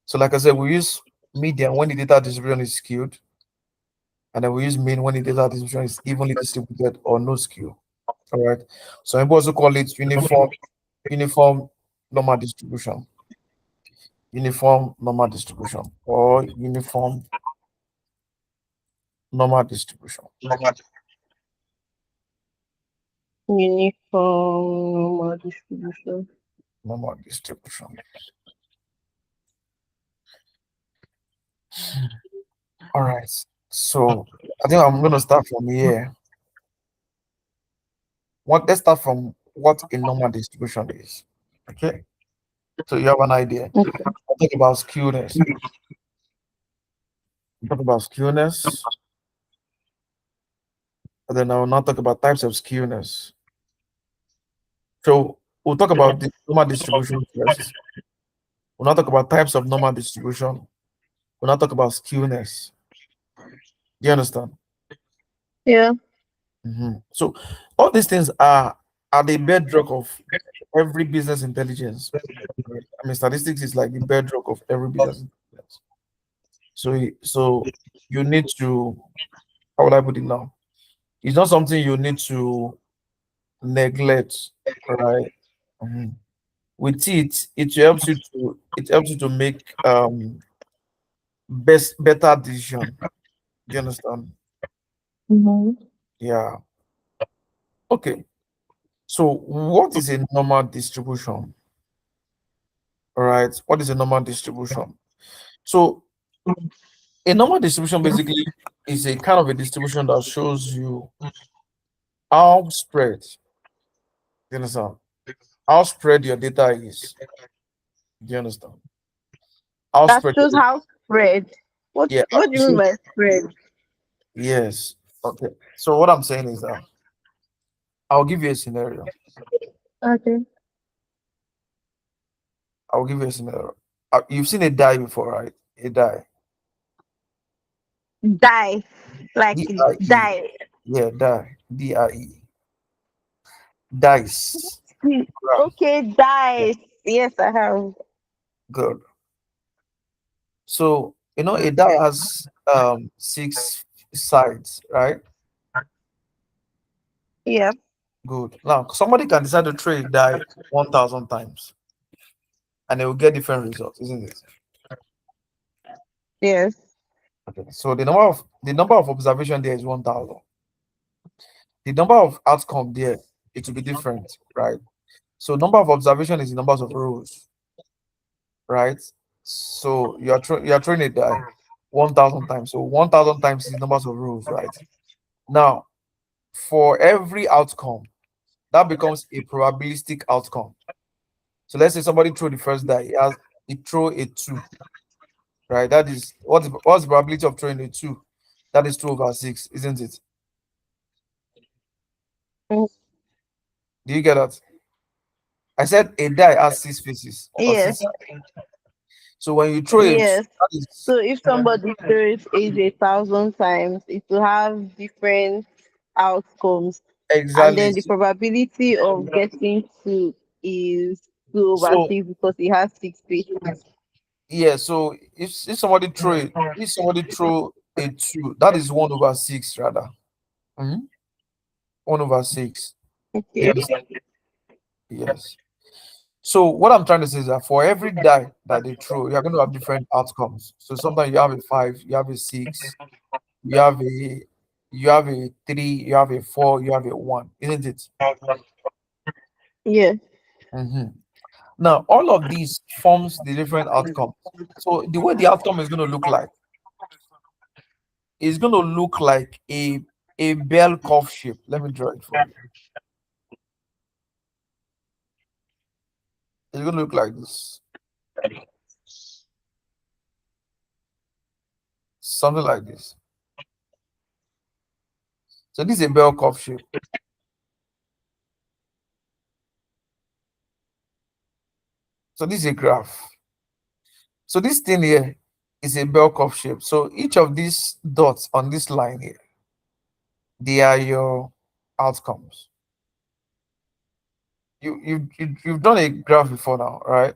Speaker 2: So like I said, we use median when the data distribution is skewed, and then we use mean when the data distribution is evenly distributed or no skew. All right. So people also call it uniform normal distribution, uniform normal distribution, or uniform normal distribution,
Speaker 1: Uniform normal distribution.
Speaker 2: normal distribution. All right. So I think I'm going to start from here. Let's start from what a normal distribution is. Okay. So you have an idea.
Speaker 1: Okay.
Speaker 2: I'll talk about skewness. We'll talk about skewness, and then I will now talk about types of skewness. So we'll talk about the normal distribution first. We'll not talk about types of normal distribution. We'll not talk about skewness. Do you understand?
Speaker 1: Yeah.
Speaker 2: So all these things are the bedrock of every business intelligence. Right? I mean, statistics is like the bedrock of every business intelligence. So you need to, how would I put it now? It's not something you need to neglect, right? Mhm. With it helps you to make better decision. Do you understand?
Speaker 1: Mm-hmm.
Speaker 2: Yeah. Okay. So what is a normal distribution? All right. What is a normal distribution? So a normal distribution basically is a kind of a distribution that shows you how spread, you understand? How spread your data is. Do you understand? How
Speaker 1: That
Speaker 2: spread
Speaker 1: shows how spread. What
Speaker 2: yeah,
Speaker 1: What do you mean by spread?
Speaker 2: yes. Okay. So what I'm saying is that I'll give you a scenario.
Speaker 1: Okay.
Speaker 2: I'll give you a scenario. You've seen a die before, right? A die.
Speaker 1: Die. Like
Speaker 2: D-I-E.
Speaker 1: die.
Speaker 2: Yeah, die. D-I-E. Dice. Right.
Speaker 1: Okay, dice. Yes, I have.
Speaker 2: Good. So, a die has six sides, right?
Speaker 1: Yep.
Speaker 2: Good. Now, somebody can decide to throw a die 1,000 times and they will get different results, isn't it?
Speaker 1: Yes.
Speaker 2: Okay. So the number of observation there is 1,000. The number of outcome there, it will be different, right? So number of observation is the numbers of rows, right? So you are throwing a die 1,000 times. So 1,000 times is the numbers of rows, right? Now, for every outcome, that becomes a probabilistic outcome. So let's say somebody throw the first die, he throw a 2, right? That is what's the probability of throwing a 2? That is 2/6, isn't it?
Speaker 1: Mm,
Speaker 2: Do you get that? I said a die has 6 faces or
Speaker 1: yes.
Speaker 2: 6. So when you throw it,
Speaker 1: Yes.
Speaker 2: that is
Speaker 1: So if somebody throws it 1,000 times, it will have different. outcomes, and
Speaker 2: Exactly.
Speaker 1: then the probability of getting two is 2/6
Speaker 2: So
Speaker 1: because it has six pages.
Speaker 2: yeah, so if somebody throw it, if somebody throw a two, that is 1/6 rather. Mhm. 1/6. You
Speaker 1: Okay.
Speaker 2: understand? Yes. So what I'm trying to say is that for every die that they throw, you're going to have different outcomes. So sometimes you have a five, you have a six, you have a three, you have a four, you have a one, isn't it?
Speaker 1: Yeah.
Speaker 2: Mhm. Now all of these forms the different outcomes. So the way the outcome is going to look like is going to look like a bell curve shape. Let me draw it for you. It's going to look like this, something like this. So this is a bell curve shape. So this is a graph. So this thing here is a bell curve shape. So each of these dots on this line here, they are your outcomes. You've done a graph before now, right?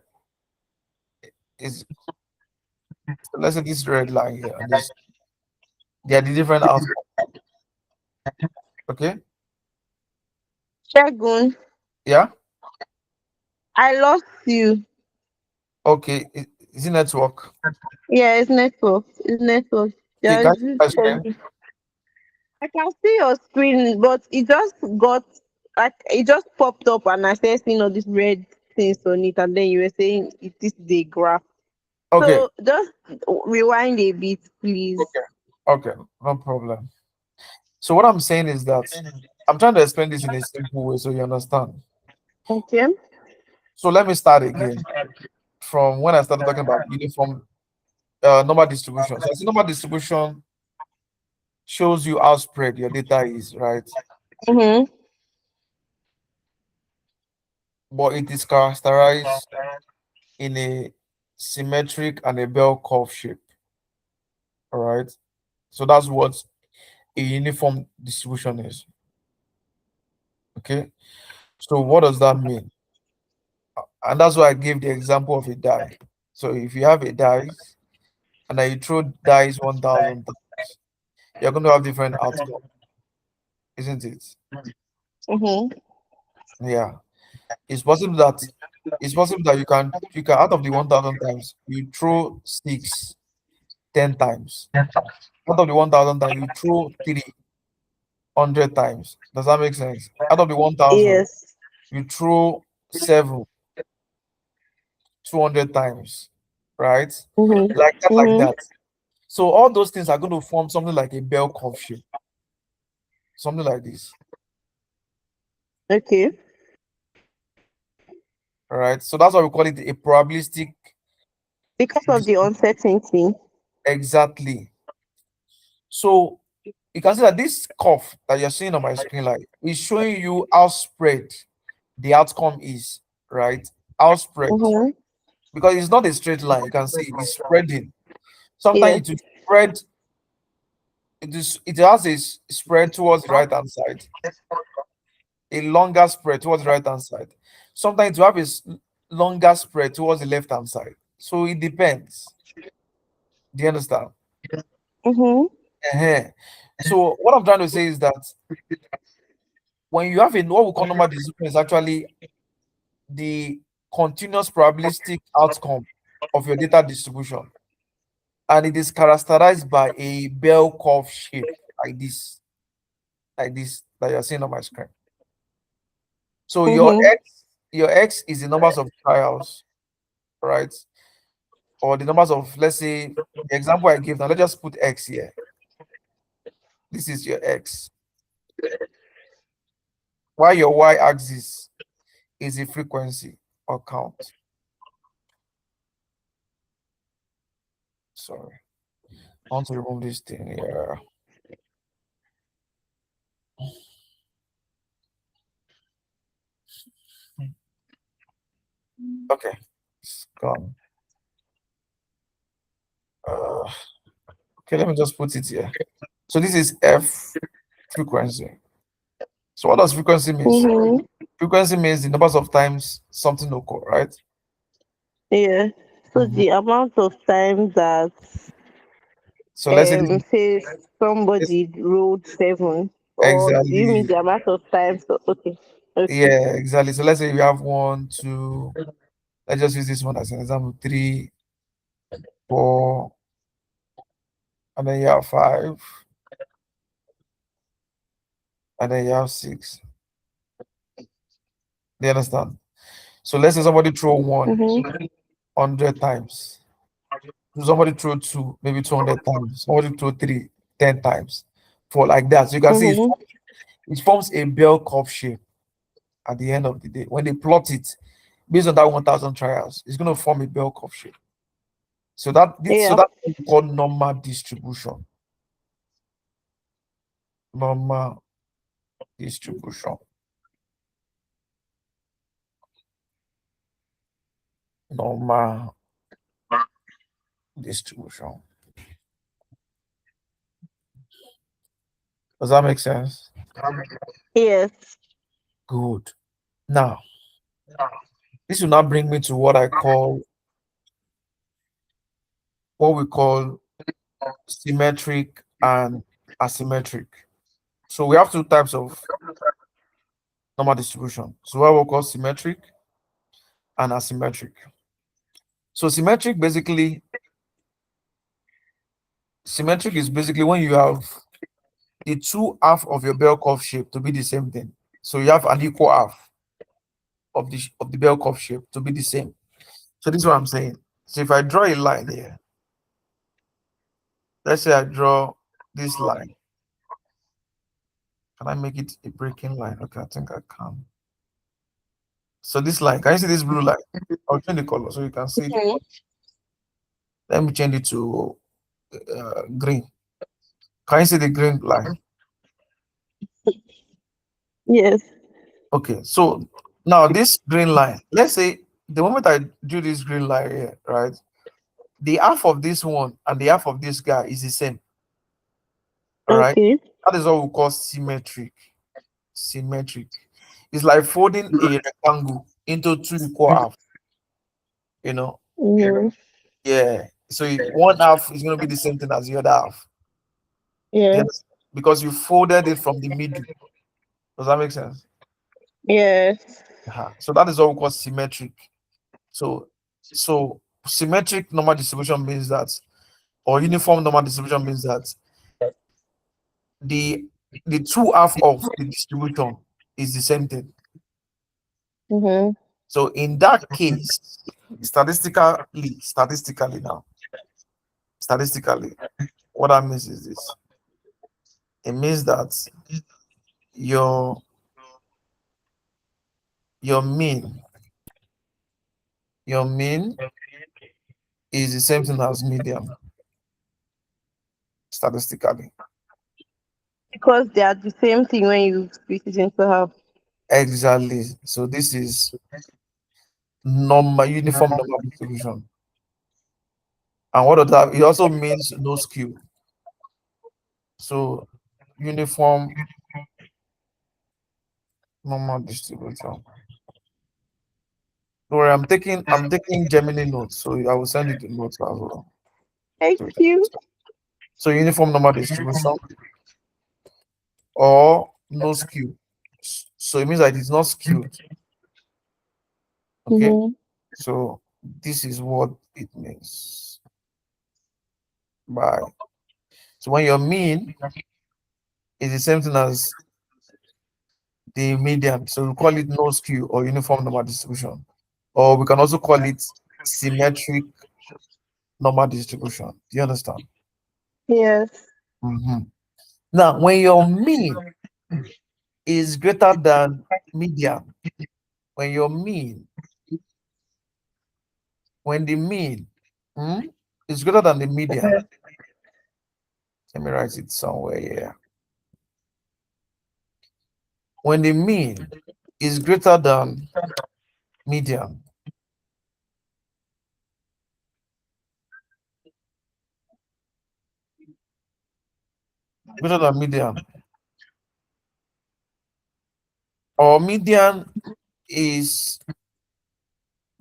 Speaker 2: Is so let's say this red line here and this, they are the different outcomes. Okay,
Speaker 1: Shagun,
Speaker 2: yeah,
Speaker 1: I lost you.
Speaker 2: okay. Is it network?
Speaker 1: Yeah, it's network. It's network.
Speaker 2: Okay, can
Speaker 1: Just
Speaker 2: you see my screen?
Speaker 1: I can see your screen, but it just got like it just popped up, and I started seeing all these red things on it, and then you were saying it is the graph.
Speaker 2: Okay,
Speaker 1: So just rewind a bit, please.
Speaker 2: okay, okay, no problem. So what I'm saying is that I'm trying to explain this in a simple way so you understand.
Speaker 1: Okay.
Speaker 2: So let me start again from when I started talking about uniform number distribution. So I see number distribution shows you how spread your data is, right?
Speaker 1: Mm-hmm.
Speaker 2: But it is characterized in a symmetric and a bell curve shape, all right? So that's what a uniform distribution is, okay? So what does that mean? And that's why I gave the example of a die. So if you have a dice and then you throw dice 1,000 times, you're going to have different outcome, isn't it?
Speaker 1: Mm-hmm.
Speaker 2: Yeah. It's possible that you can out of the 1,000 times you throw six 10 times. Out of the 1,000 times you throw 300 times. Does that make sense? Out of the 1,000
Speaker 1: Yes.
Speaker 2: you throw seven 200 times, right?
Speaker 1: Mm-hmm.
Speaker 2: Like that, like
Speaker 1: Mm-hmm.
Speaker 2: that. So all those things are going to form something like a bell curve shape, something like this.
Speaker 1: Okay.
Speaker 2: All right. So that's why we call it a probabilistic.
Speaker 1: Because of the uncertainty.
Speaker 2: Exactly. So you can see that this curve that you're seeing on my screen, like, is showing you how spread the outcome is, right? How spread,
Speaker 1: Mm-hmm.
Speaker 2: because it's not a straight line. You can see it's spreading. Sometimes
Speaker 1: Yes.
Speaker 2: it will spread. It has a spread towards the right hand side, a longer spread towards the right hand side. Sometimes it will have a longer spread towards the left hand side. So it depends. Do you understand?
Speaker 1: Mm-hmm.
Speaker 2: uh So what I'm trying to say is that when you have a what we call normal distribution is actually the continuous probabilistic outcome of your data distribution, and it is characterized by a bell curve shape like this that you're seeing on my screen. So
Speaker 1: Mm-hmm.
Speaker 2: your x is the numbers of trials, right? Or the numbers of, let's say, the example I give now, let's just put x here. This is your x, while your y-axis is the frequency or count. Sorry, I want to remove this thing here. Okay, it's gone. Uh, okay, let me just put it here. So this is f frequency. So what does frequency means?
Speaker 1: Mm-hmm.
Speaker 2: Frequency means the numbers of times something occur, right?
Speaker 1: Yeah. So
Speaker 2: Mhm.
Speaker 1: the amount of times that
Speaker 2: So let's say this
Speaker 1: say
Speaker 2: is
Speaker 1: somebody rolled seven, or do you mean
Speaker 2: exactly,
Speaker 1: the amount of times? Okay. Okay.
Speaker 2: yeah, exactly. So let's say we have one, two, let's just use this one as an example, three, four, and then you have five, and then you have six. Do you understand? So let's say somebody throw one
Speaker 1: Mm-hmm.
Speaker 2: 100 times. Somebody throw two, maybe 200 times. Somebody throw three, 10 times. For like that. So you can see
Speaker 1: Mm-hmm.
Speaker 2: it forms a bell curve shape at the end of the day. When they plot it based on that 1,000 trials, it's going to form a bell curve shape. So
Speaker 1: Yeah.
Speaker 2: that's what we call normal distribution. Normal distribution. Normal distribution. Does that make sense?
Speaker 1: Yes.
Speaker 2: Good. Now, this will now bring me to what we call symmetric and asymmetric. So we have two types of normal distribution. So what we call symmetric and asymmetric. So symmetric is basically when you have the two half of your bell curve shape to be the same thing. So you have an equal half of the bell curve shape to be the same. So this is what I'm saying. So if I draw a line here, let's say I draw this line. Can I make it a breaking line? Okay, I think I can. So this line, can you see this blue line? I'll change the color so you can see.
Speaker 1: Mhm.
Speaker 2: Let me change it to green. Can you see the green line?
Speaker 1: Yes.
Speaker 2: Okay, so now this green line, let's say the moment I do this green line here, right? The half of this one and the half of this guy is the same. All right.
Speaker 1: Okay.
Speaker 2: That is what we call symmetric. Symmetric. It's like folding a rectangle into two equal halves, you know.
Speaker 1: Mm-hmm.
Speaker 2: Yeah. So one half is going to be the same thing as the other half. Do you
Speaker 1: Yes.
Speaker 2: understand? Because you folded it from the middle. Does that make sense?
Speaker 1: Yes.
Speaker 2: So that is what we call symmetric. So so symmetric normal distribution means that, or uniform normal distribution means that the the two half of the distribution is the same thing.
Speaker 1: Mm-hmm.
Speaker 2: So in that case, statistically now, statistically, what that means is this. It means that your your mean, your mean is the same thing as median statistically.
Speaker 1: Because they are the same thing when you split it into half.
Speaker 2: Exactly. So this is normal uniform normal distribution. And what does that? It also means no skew. So uniform normal distribution. Don't worry, I'm taking Gemini notes, so I will send you the notes as well.
Speaker 1: Thank
Speaker 2: So,
Speaker 1: you.
Speaker 2: so uniform normal distribution or no skew. So it means that it's not skewed. Okay.
Speaker 1: Mm-hmm.
Speaker 2: So this is what it means by. So when your mean is the same thing as the median, so we call it no skew or uniform normal distribution, or we can also call it symmetric normal distribution. Do you understand?
Speaker 1: Yes.
Speaker 2: Mhm. Now, when your mean is greater than median, when your mean, when the mean is greater than the median, let me write it somewhere here. When the mean is greater than median, greater than median, or median is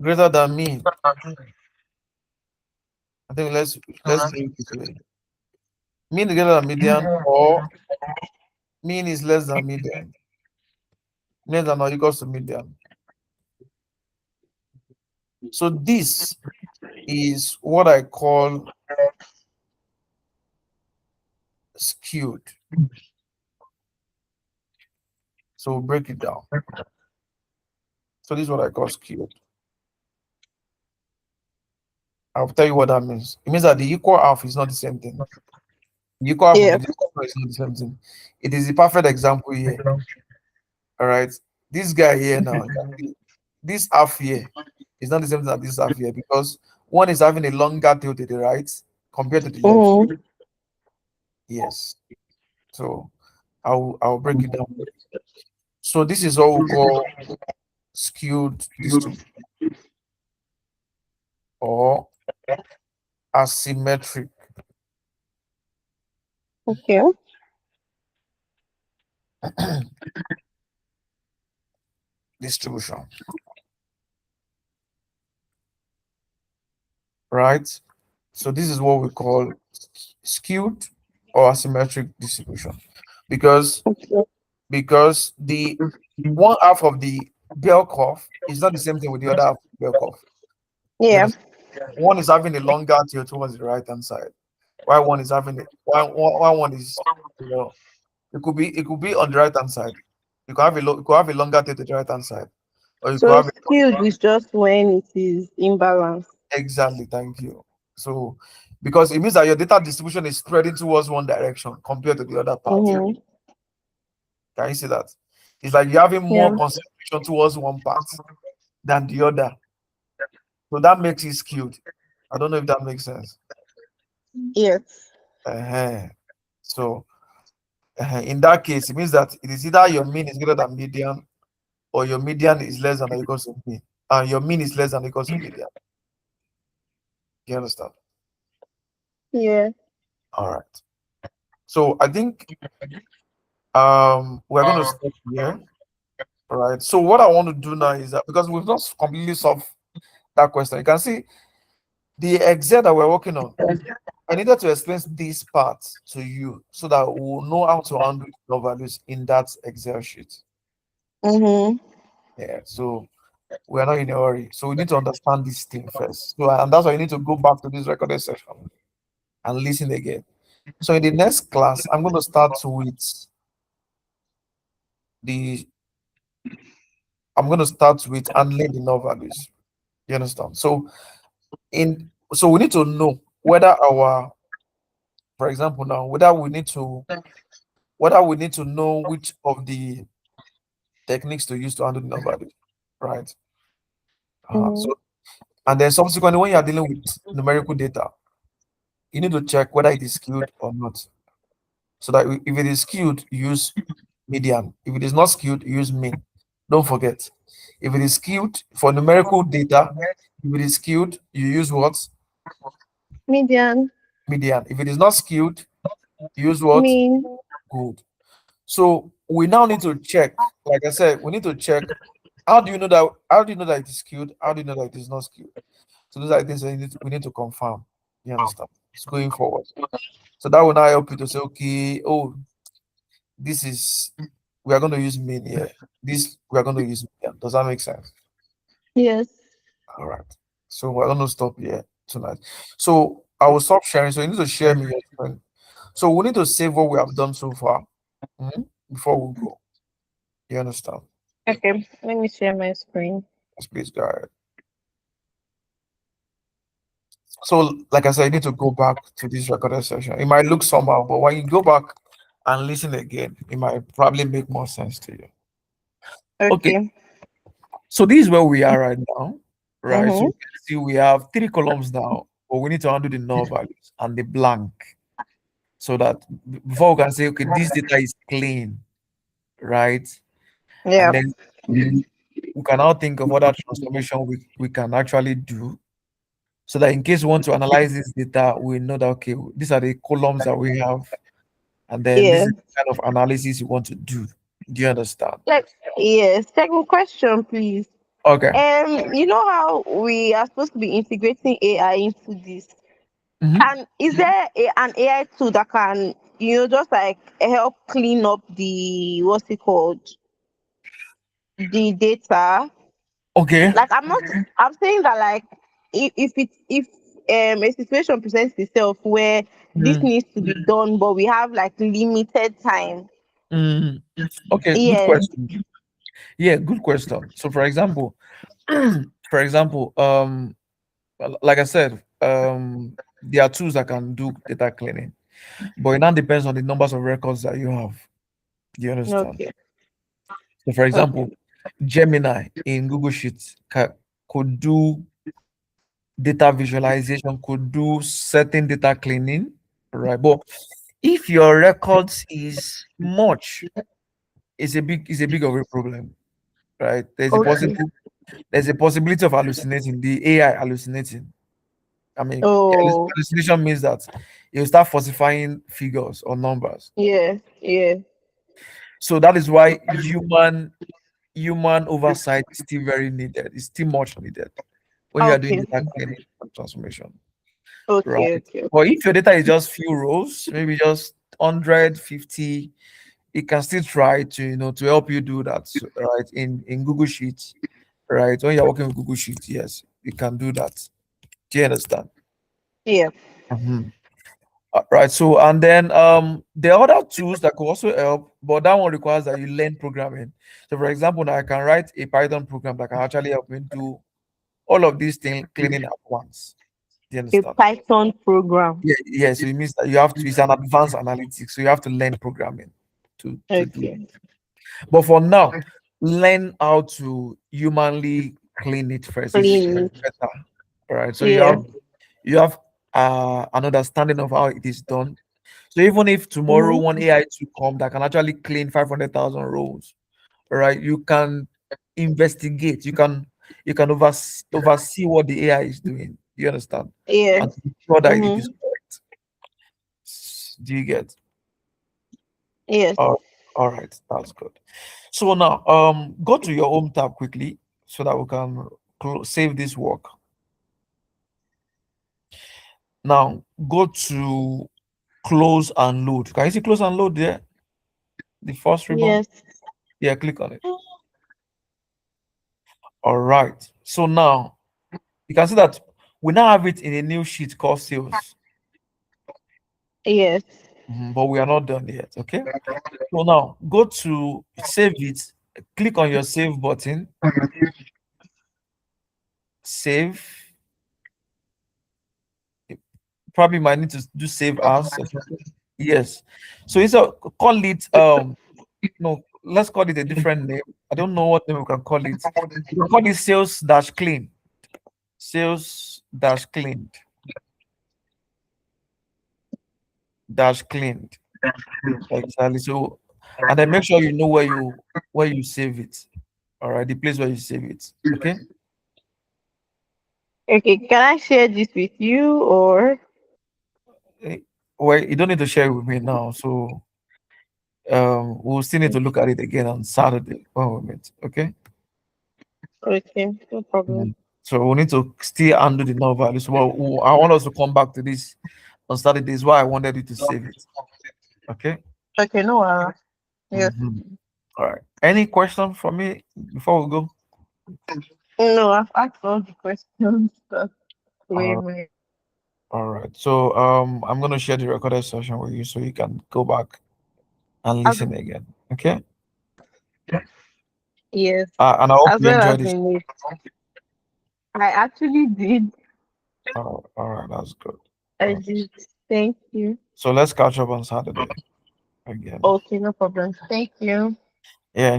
Speaker 2: greater than mean. I think let's do it this way. Mean is greater than median, or mean is less than median. Less than or equals to median. So this is what I call skewed. So we'll break it down. So this is what I call skewed. I'll tell you what that means. It means that the equal half is not the same thing. The equal half of
Speaker 1: Yeah.
Speaker 2: the distribution is not the same thing. It is the perfect example here. All right. This guy here now, this half here is not the same thing as this half here, because one is having a longer tail to the right compared to the left.
Speaker 1: Mm-hmm.
Speaker 2: Yes. So I'll break it down. So this is what we call skewed distribution or asymmetric
Speaker 1: Okay.
Speaker 2: distribution, right? So this is what we call skewed or asymmetric distribution, because
Speaker 1: Okay.
Speaker 2: the one half of the bell curve is not the same thing with the other half of the bell curve. You
Speaker 1: Yeah.
Speaker 2: understand? One is having a longer tail towards the right hand side, while one is having it. While one is, you know, it could be on the right hand side. You could have a longer tail to the right hand side, or you could
Speaker 1: So
Speaker 2: have it
Speaker 1: skewed is just when it is imbalanced.
Speaker 2: exactly. Thank you. So because it means that your data distribution is spreading towards one direction compared to the other part.
Speaker 1: Mm-hmm.
Speaker 2: Can you see that? It's like you're having more
Speaker 1: Yeah.
Speaker 2: concentration towards one part than the other. So that makes it skewed. I don't know if that makes sense.
Speaker 1: Yes.
Speaker 2: uh So in that case, it means that it is either your mean is greater than median, or your median is less than or equals to mean, and your mean is less than or equals to median. You understand?
Speaker 1: Yeah.
Speaker 2: All right. So I think we're going to stop here. All right. So what I want to do now is that, because we've not completely solved that question, you can see the Excel that we're working on. I needed to explain this part to you so that we'll know how to handle the values in that Excel sheet.
Speaker 1: Mm-hmm.
Speaker 2: Yeah. So we're not in a hurry. So we need to understand this thing first. So, and that's why you need to go back to this recorded session and listen again. So in the next class, I'm going to start with the I'm going to start with handling the null values. You understand? So we need to know whether our, for example, now whether we need to know which of the techniques to use to handle the null values, right?
Speaker 1: Mm-hmm.
Speaker 2: So and then subsequently, when you are dealing with numerical data, you need to check whether it is skewed or not. So that if it is skewed, use median. If it is not skewed, use mean. Don't forget. If it is skewed for numerical data, if it is skewed, you use what?
Speaker 1: Median.
Speaker 2: Median. If it is not skewed, use what?
Speaker 1: Mean.
Speaker 2: Good. So we now need to check. Like I said, we need to check. How do you know that it is skewed? How do you know that it is not skewed? So those are things that we need to confirm. You understand? It's going forward. So that will now help you to say, okay, oh, this is we are going to use mean here. This we are going to use median. Does that make sense?
Speaker 1: Yes.
Speaker 2: All right. So we're going to stop here tonight. So I will stop sharing. So you need to share me your screen. So we need to save what we have done so far, before we go. You understand?
Speaker 1: Okay. Let me share my screen.
Speaker 2: Yes, please go ahead. So, like I said, you need to go back to this recorded session. It might look somehow, but when you go back and listen again, it might probably make more sense to you. Okay.
Speaker 1: Okay.
Speaker 2: So this is where we are right now, right? So
Speaker 1: Mm-hmm.
Speaker 2: we can see we have three columns now, but we need to undo the null values and the blank, so that before we can say, okay, this data is clean, right? And
Speaker 1: Yeah.
Speaker 2: then we can now think of other transformation we can actually do, so that in case we want to analyze this data, we know that, okay, these are the columns that we have, and then this
Speaker 1: Yeah.
Speaker 2: is the kind of analysis you want to do. Do you understand?
Speaker 1: Like, Yes. Second question, please.
Speaker 2: Okay.
Speaker 1: You know how we are supposed to be integrating AI into this?
Speaker 2: Mhm.
Speaker 1: Can is there an AI tool that can, just like help clean up the what's it called, the data?
Speaker 2: Okay.
Speaker 1: Like I'm saying that, like, if a situation presents itself where this
Speaker 2: Mm.
Speaker 1: needs to be done, but we have like limited time.
Speaker 2: Mm. Okay, good
Speaker 1: Yes.
Speaker 2: question. Yeah, good question. So for example, for example, like I said, there are tools that can do data cleaning, but it now depends on the numbers of records that you have. Do you understand?
Speaker 1: Okay.
Speaker 2: So for
Speaker 1: Okay.
Speaker 2: example, Gemini in Google Sheets could do data visualization, could do certain data cleaning, right? But if your records is much, it's a big of a problem, right?
Speaker 1: Okay.
Speaker 2: There's a possibility of hallucinating, the AI hallucinating. I mean,
Speaker 1: Oh.
Speaker 2: hallucination means that you start falsifying figures or numbers.
Speaker 1: Yeah. Yeah.
Speaker 2: So that is why human oversight is still very needed. It's still much needed when you are doing
Speaker 1: Okay.
Speaker 2: data cleaning and transformation, right?
Speaker 1: Okay. Okay.
Speaker 2: But if your data is just few rows, maybe just 150, it can still try to to help you do that, right? In Google Sheets, right? When you're working with Google Sheets, yes, you can do that. Do you understand?
Speaker 1: Yeah.
Speaker 2: Mhm. Right. So, and then the other tools that could also help, but that one requires that you learn programming. So, for example, now I can write a Python program that can actually help me do all of these things cleaning at once. Do you
Speaker 1: A
Speaker 2: understand?
Speaker 1: Python program.
Speaker 2: Yeah, yeah. So it means that you have to. It's an advanced analytics, so you have to learn programming to do.
Speaker 1: Okay.
Speaker 2: But for now, learn how to humanly clean it first. It's
Speaker 1: Clean.
Speaker 2: better. All right. So
Speaker 1: Yeah.
Speaker 2: you have an understanding of how it is done. So even if tomorrow one
Speaker 1: Mm-hmm.
Speaker 2: AI to come that can actually clean 500,000 rows, all right, you can investigate, you can oversee what the AI is doing. You understand?
Speaker 1: Yes.
Speaker 2: And be sure that it is
Speaker 1: Mm-hmm.
Speaker 2: correct. Do you get?
Speaker 1: Yes.
Speaker 2: Uh, all right, that's good. So now, go to your home tab quickly so that we can save this work. Now, go to close and load. Can you see close and load there? The first ribbon.
Speaker 1: Yes.
Speaker 2: Yeah, click on it. All right. So now you can see that we now have it in a new sheet called sales.
Speaker 1: Yes.
Speaker 2: But we are not done yet. Okay. So now go to save it, click on your save button, save. Probably might need to do save as or something. Yes. So it's a call it no, let's call it a different name. I don't know what name we can call it. We can call it sales dash clean. Sales dash cleaned. Dash cleaned. Exactly. So, and then make sure you know where you save it. All right, the place where you save it. Okay.
Speaker 1: Okay. Can I share this with you or?
Speaker 2: Eh, Well, you don't need to share it with me now. So, we'll still need to look at it again on Saturday when we meet. Okay.
Speaker 1: Okay. No problem.
Speaker 2: Mhm. So we need to still undo the null values. Well, I want us to come back to this on Saturday. Is why I wanted you to save it. Okay.
Speaker 1: Okay. No. Yes.
Speaker 2: Mhm. All right. Any question for me before we go?
Speaker 1: No. I've asked all the questions that were
Speaker 2: Uh,
Speaker 1: my.
Speaker 2: all right. So I'm gonna share the recorded session with you so you can go back and
Speaker 1: As,
Speaker 2: listen again. Okay.
Speaker 1: yes.
Speaker 2: And I hope
Speaker 1: As
Speaker 2: you
Speaker 1: well
Speaker 2: enjoy
Speaker 1: as
Speaker 2: this.
Speaker 1: in it. I actually did.
Speaker 2: All right. That's good.
Speaker 1: I
Speaker 2: Uh,
Speaker 1: did. Thank you.
Speaker 2: so let's catch up on Saturday again.
Speaker 1: Okay. No problem. Thank you.
Speaker 2: Yeah.